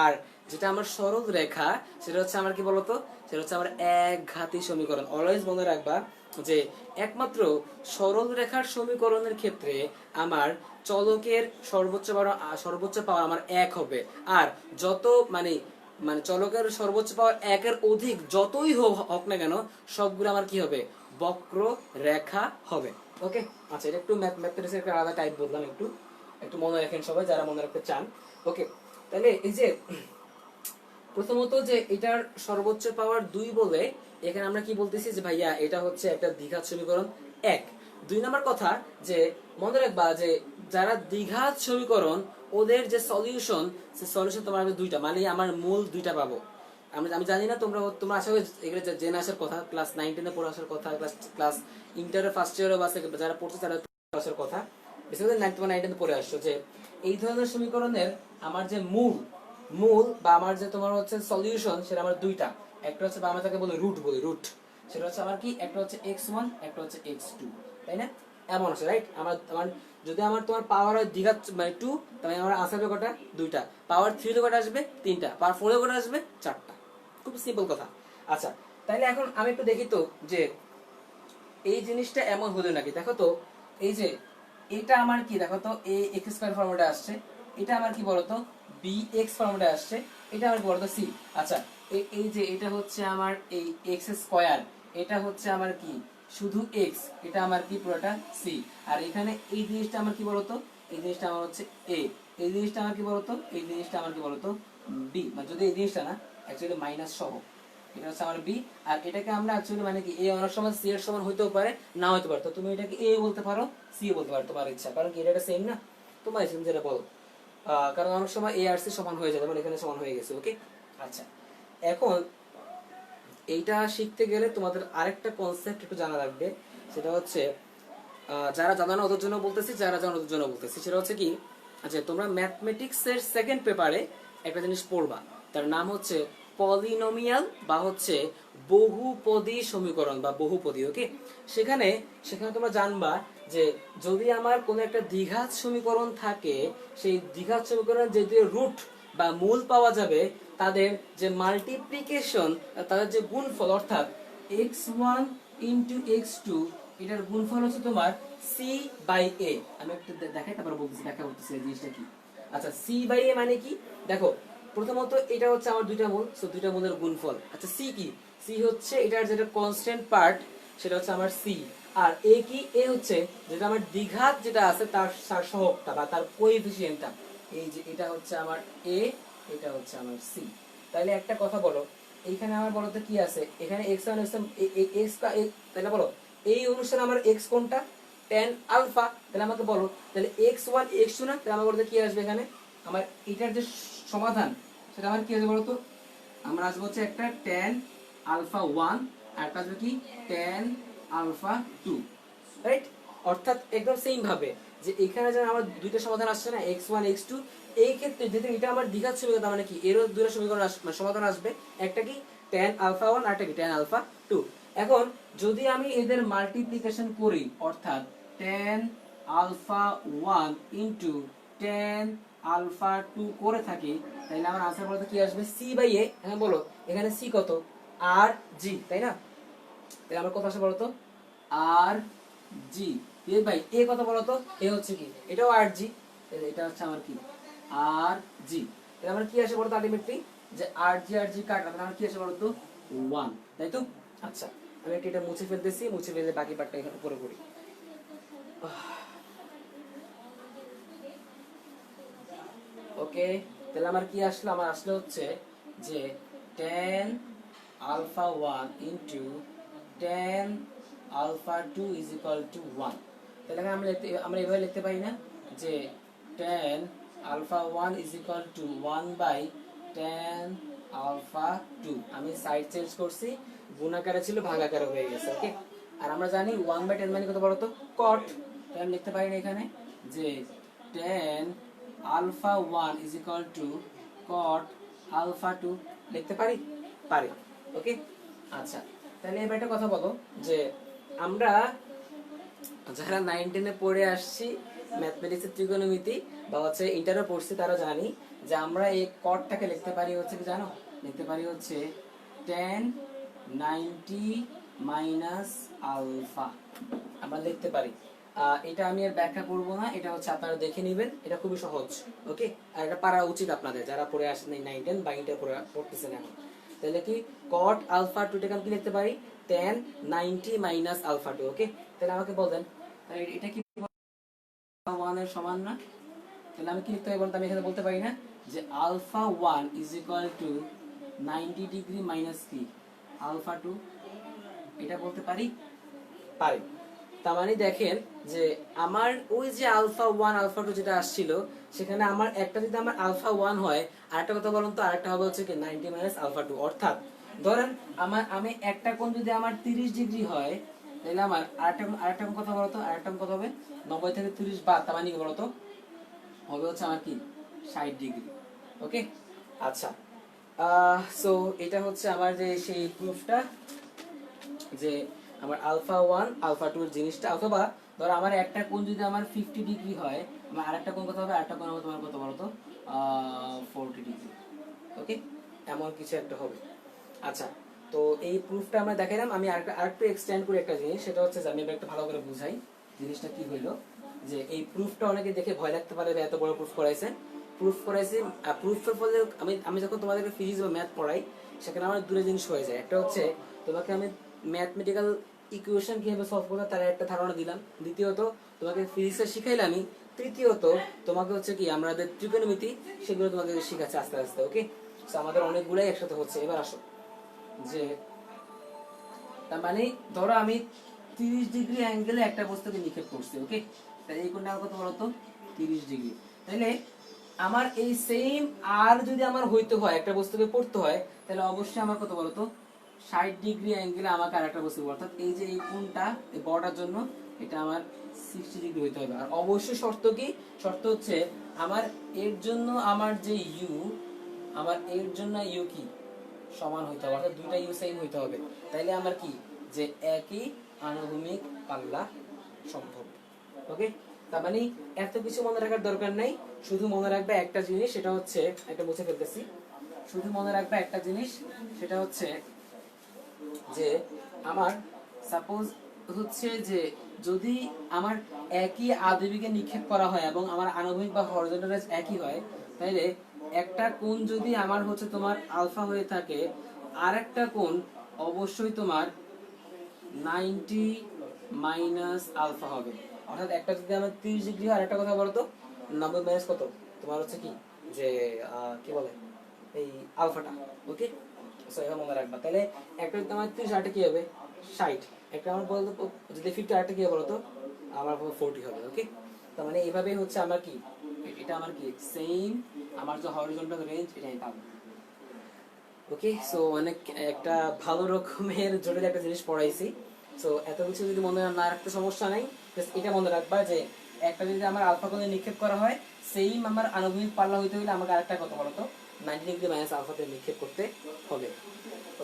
আর যেটা আমার সরল রেখা সেটা হচ্ছে আমার কি বলতো, সেটা হচ্ছে আমার একঘাতী সমীকরণ। অলওয়েজ মনে রাখবা যে একমাত্র সরল রেখার সমীকরণের ক্ষেত্রে আমার চলকের সর্বোচ্চ পাওয়ার আমার 1 হবে। আর যত মানে মানে চলকের সর্বোচ্চ পাওয়ার 1-এর অধিক যতই হোক না কেন, সবগুলো আমার কি হবে? বক্র রেখা হবে। ওকে, আচ্ছা, এটা একটু ম্যাথমেটিক্সের একটা আলাদা টাইপ বললাম, একটু একটু মনে রাখেন সবাই যারা মনে রাখতে চান। ওকে, তাহলে এই যে প্রথমত যে এটার সর্বোচ্চ পাওয়ার 2 বলে এখানে আমরা কি বলতেছি যে ভাইয়া এটা হচ্ছে একটা দ্বিঘাত সমীকরণ 1। 2 নাম্বার কথা যে মনে রাখবা যে যারা দ্বিঘাত সমীকরণ ওদের যে সলিউশন, সে সলিউশন তোমার হবে 2টা, মানে আমার মূল 2টা পাবো। আমি জানি না তোমরা আশা করি এগুলো জেনে আসার কথা, ক্লাস 9-10 পড়ে আসার কথা, ক্লাস ইন্টারের ফার্স্ট ইয়ারে বা যারা পড়ছে তারা আসার কথা, বেসিক্যালি 9-10 পড়ে আসছো যে এই ধরনের সমীকরণের আমার যে মূল বা আমার যে তোমার হচ্ছে সলিউশন, সেটা আমার 2টা। একটা হচ্ছে বা আমরা তাকে রুট, সেটা হচ্ছে আমার কি, একটা হচ্ছে x1, একটা হচ্ছে x2, তাই না? এমন আছে, রাইট? আমার যদি আমার তোমার পাওয়ার হয় দ্বিঘাত মানে 2, তাহলে আমার আনসার হবে কটা? 2টা। পাওয়ার 3 কটা আসবে? 3টা। পাওয়ার 4 কটা আসবে? 4টা। খুব সিম্পল কথা। আচ্ছা, তাইলে এখন আমি একটু দেখি তো যে এই জিনিসটা এমন হলো নাকি। দেখো তো, এই যে এটা আমার কি, দেখো তো ax স্কয়ার ফর্মুলা আসছে, এটা আমার কি বলতো bx ফর্মুলা আসছে, এটা আমার কি বলতো c। আচ্ছা, এই যে এটা হচ্ছে আমার এই x স্কয়ার, এটা হচ্ছে আমার কি শুধু x, এটা আমার কি পুরোটা c। আর এখানে এই জিনিসটা আমার কি বলতো, এই জিনিসটা আমার হচ্ছে a, এই জিনিসটা আমার কি বলতো, এই জিনিসটা আমার কি বলতো b। মানে যদি এই জিনিসটা না, অ্যাকচুয়ালি মাইনাস সহ, এটা হচ্ছে আমার বি। আর এটাকে আমরা অ্যাকচুয়ালি মানে কি এ অনেক সময় সি এর সমান হইতেও পারে, না হতে পারে, তো তুমি এটাকে এ বলতে পারো, সি বলতে পারো, তোমার ইচ্ছা, কারণ কি এটা সেম না, তোমার ইচ্ছা যেটা বলো। কারণ অনেক সময় এ আর সি সমান হয়ে যায়, যেমন এখানে সমান হয়ে গেছে। ওকে, আচ্ছা, এখন এইটা শিখতে গেলে তোমাদের আরেকটা কনসেপ্ট একটু জানা লাগবে, সেটা হচ্ছে যারা জানো না ওদের জন্য বলতেছি, যারা জানো ওদের জন্য বলতেছি, সেটা হচ্ছে কি, আচ্ছা তোমরা ম্যাথমেটিক্স এর সেকেন্ড পেপারে একটা জিনিস পড়বা, তার নাম হচ্ছে পলিনোমিয়াল বা হচ্ছে বহুপদী সমীকরণ বা বহুপদী। ওকে, সেখানে সেখানে তোমরা জানবা যে যদি আমার কোনো একটা দ্বিঘাত সমীকরণ থাকে, সেই দ্বিঘাত সমীকরণের যে রুট বা মূল পাওয়া যাবে, তাদের যে মাল্টিপ্লিকেশন, তাদের যে গুণফল, অর্থাৎ x1 ইন্টু x2, এটার গুণফল হচ্ছে তোমার c বাই a। আমি একটু দেখাই, তারপর বলতেছি, ব্যাখ্যা করতেছি এই জিনিসটা কি। আচ্ছা, c বাই a মানে কি, দেখো প্রথমত এটা হচ্ছে আমার দুইটা মূল, সো দুইটা মূলের গুণফল। আচ্ছা, c কি, c হচ্ছে এটার যেটা কনস্ট্যান্ট পার্ট, সেটা হচ্ছে আমার c। আর a কি, a হচ্ছে যেটা আমার দ্বিঘাত যেটা আছে তার সহগটা বা তার কোএফিসিয়েন্টটা, এই যে এটা হচ্ছে আমার a, এটা হচ্ছে আমার c। তাহলে একটা কথা বলো, এইখানে আমার বলো তো কি আছে, এখানে x1 x, তাহলে বলো এই অনুসারে আমার x কোনটা, tan আলফা, তাহলে আমাকে বলো, তাহলে x1 x2 না, তাহলে আমার বলতে কি আসবে এখানে, আমার এটার যে সমাধান সেটা আমার কি আসবে বলো তো, আমরা আসবে হচ্ছে একটা tan আলফা 1 আর একটা আসবে কি tan আলফা 2, রাইট। অর্থাৎ একদম সেম ভাবে যে এখানে যেন আমার দুইটা সমাধান আসছে না, x1 x2, এই ক্ষেত্রে যেহেতু এটা আমার দ্বিঘাত সমীকরণ, তার মানে কি এরও দুইটা সমীকরণ মানে সমাধান আসবে, একটা কি tan আলফা 1 আর একটা কি tan আলফা 2। এখন যদি আমি এদের মাল্টিপ্লিকেশন করি, অর্থাৎ tan alpha 1 into tan alpha 2 করে থাকি, তাহলে আমার আনসার বলতে কি আসবে, c বাই a। হ্যাঁ বলো, এখানে c কত, আর জি, তাই না, তাহলে আমার কত আসে বলো তো, আর জি। এ ভাই এ কত বলো তো, এ হচ্ছে কি, এটাও আর জি, এটা হচ্ছে আমার কি আর জি। তাহলে আমার কি আসে বলো তো, আলটিমেটলি যে আর জি কাটা, তাহলে আমার কি আসে বলো তো 1, তাই তো। আচ্ছা, আমি এটা মুছে ফেলতেছি, মুছে ফেলে বাকি পার্টটা এখানে উপরে করি। ওকে, তাহলে আমার কি আসলো, আমার আসলে হচ্ছে যে tan alpha 1 into tan alpha 2 is equal to 1। তাহলে আমরা এভাবে লিখতে পারি না যে tan alpha 1 is equal to 1 by tan alpha 2। আমি সাইড চেঞ্জ করছি, গুণাকারে ছিল ভাগাকারে হয়ে গেছে। ওকে, আর আমরা জানি 1 বাই 10 মানে কত বলো তো, cot। তাহলে আমি লিখতে পারি না এখানে যে tan alpha 1 is equal to cot alpha 2, লিখতে পারি, পারি। ওকে, আচ্ছা, তাহলে এবার একটা কথা বলো যে আমরা যারা 9 10 এ পড়ে আসছি ম্যাথমেটিক্সের ত্রিকোণমিতি বা হচ্ছে ইন্টারে পড়ছি, তারা জানি যে আমরা এই কটটাকে লিখতে পারি হচ্ছে কি জানো, লিখতে পারি হচ্ছে tan 90 মাইনাস আলফা, আমরা লিখতে পারি। এটা আমি আর ব্যাখ্যা করব না, এটা হচ্ছে আপনারা দেখে নেবেন, এটা খুবই সহজ। ওকে, আর এটা পারা উচিত আপনাদের যারা পড়ে আসেন 9 10 বা ইন্টার পড়তেছেন এখন। তাহলে কি cot আলফা 2 টাকে আমি কি লিখতে পারি, tan 90 মাইনাস আলফা 2। ওকে, তাহলে আমাকে বলেন, তাহলে এটা কি 1 এর সমান না, তাহলে আমি কি লিখতে পারি বলতে, আমি এখানে বলতে পারি না যে alpha 1 is equal to 90 degree minus কি আলফা 2, এটা বলতে পারি, পারি। তার মানে দেখেন যে আমার ওই যে আলফা 1 আলফা 2 যেটা আসছিল, সেখানে আমার একটা যদি আমার আলফা 1 হয়, আরেকটা কথা বলুন তো, আরেকটা হবে হচ্ছে কি 90 মাইনাস আলফা 2। অর্থাৎ ধরেন আমি একটা কোণ যদি আমার 30 ডিগ্রি হয়, তাহলে আমার আরেকটা কোণ কত বলো তো, আরেকটা কোণ কত হবে, 90 থেকে 30 বাদ, তার মানে কি বলো তো, হবে হচ্ছে আমার কি 60 ডিগ্রি। ওকে, আচ্ছা, সো এটা হচ্ছে আমার যে সেই প্রুফটা যে আমার আলফা 1 আলফা 2 এর জিনিসটা, অথবা ধর আমার একটা কোণ যদি আমার 50 ডিগ্রি হয়, আমার আরেকটা কোণ কত হবে, আরেকটা কোণ হবে তোমার কত বলো তো 40 ডিগ্রি। ওকে, এমন কিছু একটা হবে। আচ্ছা, তো এই প্রুফটা আমরা দেখাইলাম, আমি আরেকটু এক্সটেন্ড করি একটা জিনিস, সেটা হচ্ছে যে আমি এবার একটু ভালো করে বুঝাই জিনিসটা কি হইলো। যে এই প্রুফটা অনেকে দেখে ভয় লাগতে পারে, এত বড় প্রুফ করাইছেন, প্রুফ করাইছি, প্রুফের ফলে আমি যখন তোমাদেরকে ফিজিক্স বা ম্যাথ পড়াই, সেখানে আমার দুটো জিনিস হয়ে যায়। একটা হচ্ছে তোমাকে আমি ম্যাথমেটিক্যাল ইকুয়েশন কিভাবে সলভ করবে তার একটা ধারণা দিলাম, দ্বিতীয়ত তোমাকে ফিজিক্সে শিখাইলামই, তৃতীয়ত তোমাকে হচ্ছে কি আমাদের ত্রিকোণমিতি সেগুলো তোমাকে শিখাচ্ছে আস্তে আস্তে। ওকে, তো আমাদের অনেকগুলাই একসাথে হচ্ছে। এবার আসো যে তার মানে ধরো আমি 30 ডিগ্রি অ্যাঙ্গেলে একটা বস্তুকে নিক্ষেপ করছি, ওকে? তাহলে এই কোণটা কত বলতো? 30 ডিগ্রি। তাহলে আমার এই সেম আর যদি আমার হইতে হয় একটা বস্তুকে পড়তে হয়, তাহলে অবশ্যই আমার কত বলতো? 60 ডিগ্রি অ্যাঙ্গেলে আমাকে আরেকটা বস্তু, অর্থাৎ এই যে এই কোণটা এই বড়টার জন্য এটা আমার 60 ডিগ্রি হইতে হবে। আর অবশ্যই শর্ত কি? শর্ত হচ্ছে আমার এর জন্য আমার যে ইউ, আমার এর জন্য ইউ কি সমান হইতে হবে, অর্থাৎ দুইটা ইউ সেম হইতে হবে। তাইলে আমার কি যে একই আনুভূমিক পাল্লা সম্ভব, ওকে? তার মানে এত কিছু মনে রাখার দরকার নাই, শুধু মনে রাখবে একটা জিনিস, সেটা হচ্ছে একটা মুছে ফেলতেছি, শুধু মনে রাখবে একটা জিনিস, সেটা হচ্ছে যে আমার সাপোজ হচ্ছে যে যদি আমার একই আদিবিকে নিক্ষেপ করা হয় এবং আমার আণবিক বা হরিজন্টাল রেঞ্জ একই হয়, তাহলে একটা কোণ যদি আমার হচ্ছে তোমার আলফা হয়ে থাকে, আর একটা কোণ অবশ্যই তোমার 90 মাইনাস আলফা হবে। অর্থাৎ একটা যদি আমার 30 ডিগ্রি হয়, আর একটা কথা বলতো 90 মাইনাস কত তোমার হচ্ছে কি যে কি বলে এই আলফাটা, ওকে? সো এটা মনে রাখবা। তাহলে একটা যদি আমার 30, আরেকটা কি হবে 60, একটা আমার বলতো যদি 50, আরেকটা কি হবে বলতো আমার 40 হবে, ওকে? তার মানে এইভাবেই হচ্ছে আমার কি এটা আমার কি সেম আমার যে হরিজন্টাল রেঞ্জ এটা আমি পাবো, ওকে? সো অনেক একটা ভালো রকমের জটিল একটা জিনিস পড়াইছি। সো এত কিছু যদি মনে না রাখতে সমস্যা নাই, জাস্ট এটা মনে রাখবা যে একটা যদি আমার আলফা কোণে নিক্ষেপ করা হয়, সেম আমার আণবিক পাল্লা হইতে হলে আমাকে আরেকটা কত বলতো 90 ডিগ্রি মাইনাস আলফাতে নিক্ষেপ করতে হবে,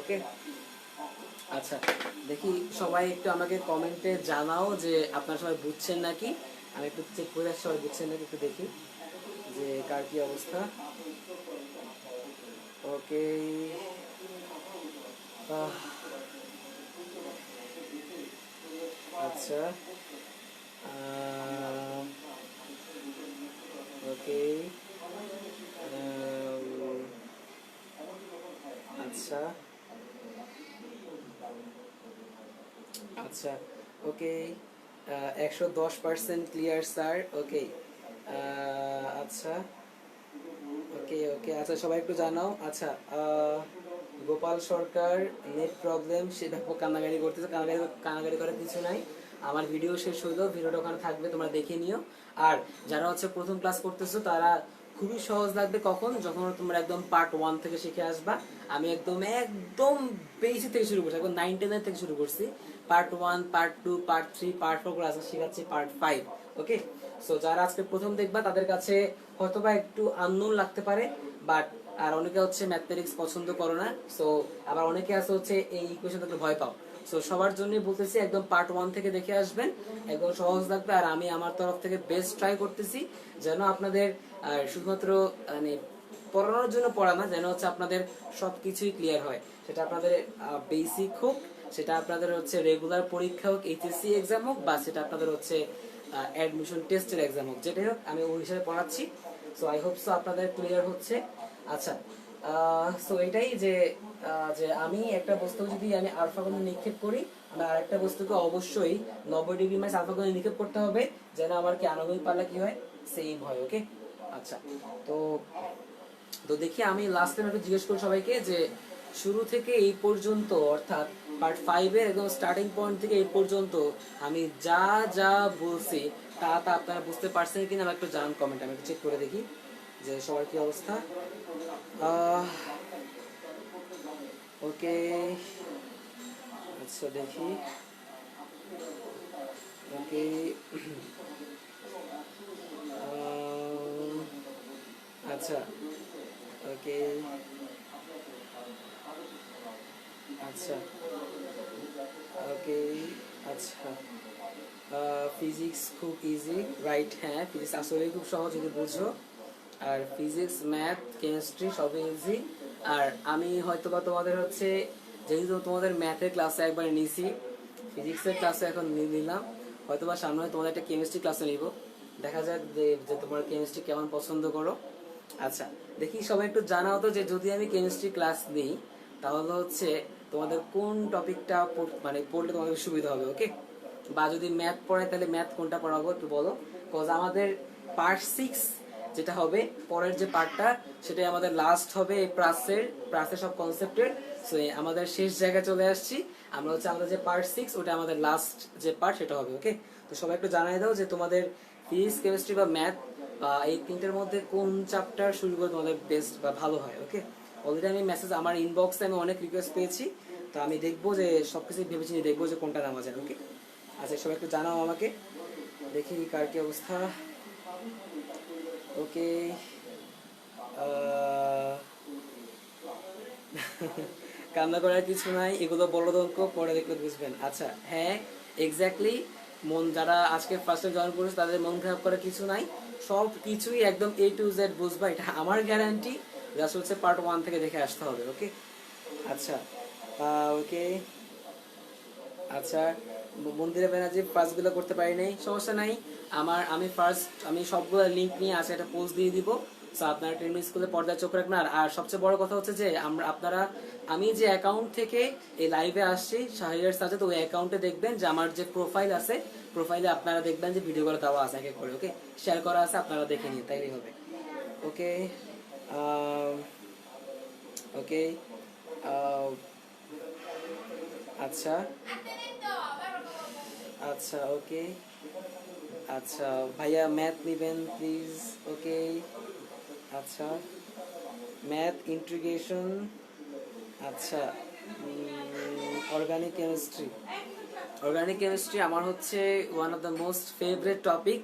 ওকে? আচ্ছা, দেখি সবাই একটু আমাকে কমেন্টে জানাও যে আপনারা সবাই বুঝছেন নাকি। আমি একটু চেক করে আসছি সবাই বুঝছেন নাকি, একটু দেখি যে কার কি অবস্থা। ওকে, আচ্ছা, ওকে, আচ্ছা, আচ্ছা, ওকে, 110% ক্লিয়ার স্যার, ওকে, আচ্ছা, ওকে, ওকে, আচ্ছা সবাই একটু জানাও। আচ্ছা, গোপাল সরকার নেট প্রবলেম, সে ব্যাপক কান্নাকাটি করতেছে। কান্নাকাটি করার কিছু নাই, আমার ভিডিও শেষ হইলো, ভিডিওটা ওখানে থাকবে, তোমরা দেখে নিও। আর যারা হচ্ছে প্রথম ক্লাস করতেছো তারা খুবই সহজ লাগবে কখন, যখন তোমরা একদম পার্ট 1 থেকে শিখে আসবা। আমি একদম একদম বেসিক থেকে শুরু করছি, একদম 9-10 থেকে শুরু করছি। Part 1, part 2, part 3, part 4 class শেখাচ্ছি পার্ট 5, ওকে? সো যারা আজকে প্রথম দেখবা তাদের কাছে হয়তোবা একটু আননোন লাগতে পারে, বাট আর অনেকে হচ্ছে ম্যাথমেটিক্স পছন্দ করো না, সো আবার অনেকে আছে হচ্ছে এই ইকুয়েশন থেকে ভয় পাও। সো সবার জন্যই বলতেছি একদম পার্ট 1 থেকে দেখে আসবেন, একদম সহজ লাগবে। আর আমি আমার তরফ থেকে বেস্ট ট্রাই করতেছি যেন আপনাদের শুধুমাত্র মানে পড়ানোর জন্য পড়া না, যেন হচ্ছে আপনাদের সবকিছুই ক্লিয়ার হয়। সেটা আপনাদের বেসিক হোক, সেটা আপনাদের হচ্ছে রেগুলার পরীক্ষা হোক, এইচএসসি এক্সাম হোক, বা সেটা আপনাদের হচ্ছে অ্যাডমিশন টেস্টের এক্সাম হোক, যেটাই হোক আমি ওই হিসাবে পড়াচ্ছি। সো আই হোপ সো আপনাদের ক্লিয়ার হচ্ছে। আচ্ছা, সো এটাই যে যে আমি একটা বস্তু যদি আমি আলফা কোণে নিক্ষেপ করি, আমি আরেকটা বস্তুকে অবশ্যই 90 ডিগ্রি মাইনাস আলফা কোণে নিক্ষেপ করতে হবে, যেন আমার কি আণবিক পাল্লা কি হয় সেম হয়, ওকে? আচ্ছা, তো তো দেখি আমি লাস্ট টাইম একটু জিজ্ঞেস করি সবাইকে যে শুরু থেকে এই পর্যন্ত, অর্থাৎ পার্ট 5 এর একদম স্টার্টিং পয়েন্ট থেকে এই পর্যন্ত আমি যা যা বলছি তা তা আপনারা বুঝতে পারছেন কিনা আমি একটু জানান কমেন্ট, আমি একটু চেক করে দেখি যে সবার কি অবস্থা। ওকে, আচ্ছা দেখি, ওকে, আচ্ছা, ওকে, আচ্ছা, ওকে, আচ্ছা, ফিজিক্স খুব ইজি, রাইট? হ্যাঁ, ফিজিক্স আসলে খুব সহজ যদি বুঝো। আর ফিজিক্স, ম্যাথ, কেমিস্ট্রি সবই ইজি। আর আমি হয়তোবা তোমাদের হচ্ছে যেহেতু তোমাদের ম্যাথের ক্লাসে একবার নিছি, ফিজিক্সের ক্লাসে এখন নিলাম, হয়তোবা সামনে তোমাদের একটা কেমিস্ট্রি ক্লাসে নিব, দেখা যাক যে তোমরা কেমিস্ট্রি কেমন পছন্দ করো। আচ্ছা, দেখি সবাই একটু জানাও তো যে যদি আমি কেমিস্ট্রি ক্লাস নিই তাহলে হচ্ছে তোমাদের কোন টপিকটা মানে পড়লে তোমাদের সুবিধা হবে, ওকে? বা যদি ম্যাথ পড়ায় তাহলে ম্যাথ কোনটা পড়াবো একটু বলো, কজ আমাদের পার্ট 6 যেটা হবে পরের যে পার্টটা, সেটাই আমাদের লাস্ট হবে এই প্রাসের সব কনসেপ্টের। সো আমাদের শেষ জায়গায় চলে আসছি আমরা, হচ্ছে আমাদের যে পার্ট 6 ওটা আমাদের লাস্ট যে পার্ট সেটা হবে। ওকে, তো সবাই একটু জানাই দাও যে তোমাদের ফিজিক্স, কেমিস্ট্রি বা ম্যাথ এই তিনটের মধ্যে কোন চ্যাপ্টার শুরু করে তোমাদের বেস্ট বা ভালো হয়। ওকে, অলরেডি আমি মেসেজ আমার ইনবক্সে আমি অনেক রিকোয়েস্ট পেয়েছি, তো আমি দেখবো যে সবকিছু ভেবেচিন্তে দেখবো যে কোনটা নামা যায়। ওকে, আচ্ছা সবাই একটু জানাও আমাকে, দেখি কার কি অবস্থা। ওকে, কান্না করার কিছু নাই, এগুলো বড় অঙ্ক, পরে দেখলে বুঝবেন। আচ্ছা হ্যাঁ, এক্স্যাক্টলি, মন যারা আজকে ফার্স্ট টাইম জয়েন করেছে তাদের মন খারাপ করার কিছু নাই, সব কিছুই একদম A to Z বুঝবা, এটা আমার গ্যারান্টি। জাস্ট হচ্ছে পার্ট 1 থেকে দেখে আসতে হবে। ওকে, আচ্ছা ওকে, আচ্ছা মন্দিরা ব্যানার্জি ফার্স্টগুলো করতে পারি নাই, সমস্যা নাই। আমি সবগুলো লিঙ্ক নিয়ে আছে একটা পোস্ট দিয়ে দিব। সো আপনারা ট্রেনিং স্কুলে পর্দায় চোখ রাখবেন। আর সবচেয়ে বড় কথা হচ্ছে যে আমি যে অ্যাকাউন্ট থেকে এই লাইভে আসছি শাহরিয়ার সাজাদ, ওই অ্যাকাউন্টে দেখবেন যে আমার যে প্রোফাইল আছে, প্রোফাইলে আপনারা দেখবেন যে ভিডিওগুলো দেওয়া আছে একে করে। ওকে, শেয়ার করা আছে, আপনারা দেখে নিন, তাইলেই হবে। ওকে, ওকে, আচ্ছা আচ্ছা ওকে, আচ্ছা ভাইয়া ম্যাথ নেবেন প্লিজ। ওকে, আচ্ছা ম্যাথ ইন্টিগ্রেশন, আচ্ছা অর্গানিক কেমিস্ট্রি। অর্গানিক কেমিস্ট্রি আমার হচ্ছে one of the most favourite topic.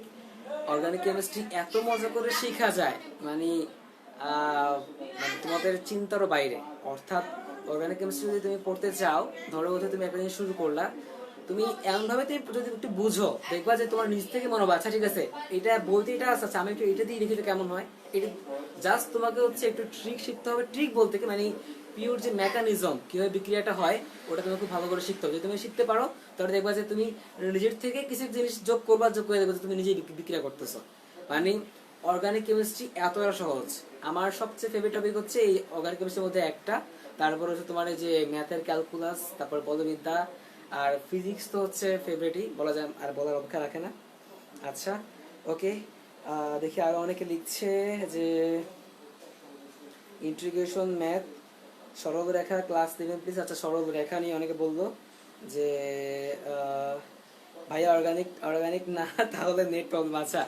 Organic chemistry এত মজা করে শেখা যায়, মানে তোমাদের চিন্তারও বাইরে। অর্থাৎ অর্গানিক কেমিস্ট্রি যদি তুমি পড়তে চাও, ধরো হচ্ছে তুমি একটা জিনিস শুরু করলা, তুমি এমনভাবে তুমি যদি একটু বুঝো, দেখবা যে তোমার নিজ থেকে মনে হবে আচ্ছা ঠিক আছে এটা বলতে এটা আছে, আচ্ছা আমি একটু এটা দিয়ে দেখি তো কেমন হয়। এটা জাস্ট তোমাকে হচ্ছে একটু ট্রিক শিখতে হবে। ট্রিক বলতে কি মানে পিওর যে মেকানিজম কিভাবে বিক্রিয়াটা হয় ওটা তুমি খুব ভালো করে শিখতে হবে। যদি তুমি শিখতে পারো তাহলে দেখবা যে তুমি নিজের থেকে কিছু জিনিস যোগ করে দেখবে যে তুমি নিজেই বিক্রিয়া করতেছো। মানে অর্গানিক কেমিস্ট্রি এতটা সহজ। আমার সবচেয়ে ফেভারিট টপিক হচ্ছে এই অর্গানিক কেমিস্ট্রির মধ্যে একটা। তারপর হচ্ছে তোমার এই যে ম্যাথের ক্যালকুলাস, তারপর পদবিদ্যা, আর ফিজিক্স তো হচ্ছে ফেভারিটই বলা যায়, আর বলার অপেক্ষা রাখে না। আচ্ছা ওকে, দেখি আরো অনেকে লিখছে যে ইন্টিগ্রেশন ম্যাথ সরল রেখা ক্লাস নেবেন প্লিজ। আচ্ছা সরল রেখা নিয়ে অনেকে বললো যে ভাইয়া অর্গানিক না তাহলে নেট প্রবলেম। আচ্ছা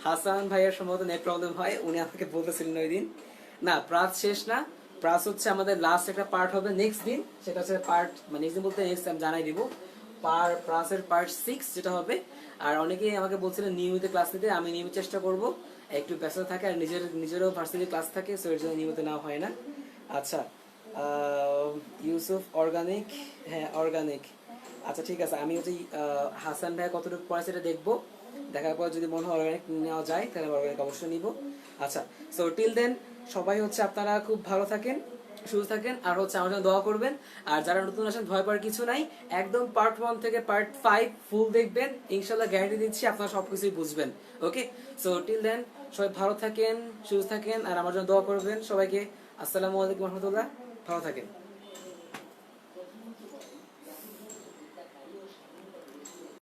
হাসান ভাইয়ার সম্ভবত নেট প্রবলেম হয়, উনি আমাকে বলতেছিলেন ওই দিন। না প্রাস শেষ না, প্রাস হচ্ছে আমাদের লাস্ট একটা পার্ট হবে নেক্সট দিন, সেটা হচ্ছে পার্ট মানে নেক্সট দিন বলতে নেক্সট আমি জানাই দিব প্রাসের পার্ট 6 যেটা হবে। আর অনেকেই আমাকে বলছিলেন নিয়মিত ক্লাস নিতে, আমি নিয়মিত চেষ্টা করব, একটু ব্যস্ত থাকে আর নিজেরও ভার্সিটি ক্লাস থাকে, সো এর জন্য নিয়মিত নেওয়া হয় না। আচ্ছা ইউসুফ অর্গানিক, হ্যাঁ অর্গানিক, আচ্ছা ঠিক আছে। আমি হচ্ছে হাসান ভাই কতটুকু পড়ে সেটা দেখবো, দেখার পর যদি মনে হয় অর্গানিক নেওয়া যায় তাহলে অর্গানিক অবশ্যই নিব। আচ্ছা সো টিল দেন সবাই হচ্ছে আপনারা খুব ভালো থাকেন, সুস্থ থাকেন, আর হচ্ছে আমার জন্য দোয়া করবেন। আর যারা নতুন আসেন ভয় পাওয়ার কিছু নাই, একদম পার্ট 1 থেকে পার্ট 5 ফুল দেখবেন, ইনশাল্লাহ গ্যারান্টি দিচ্ছি আপনারা সবকিছুই বুঝবেন। ওকে, সো টিল দেন সবাই ভালো থাকেন, সুস্থ থাকেন, আর আমার জন্য দোয়া করবেন সবাইকে। আসসালামু আলাইকুম রহমতুল্লাহ, ভালো থাকেন।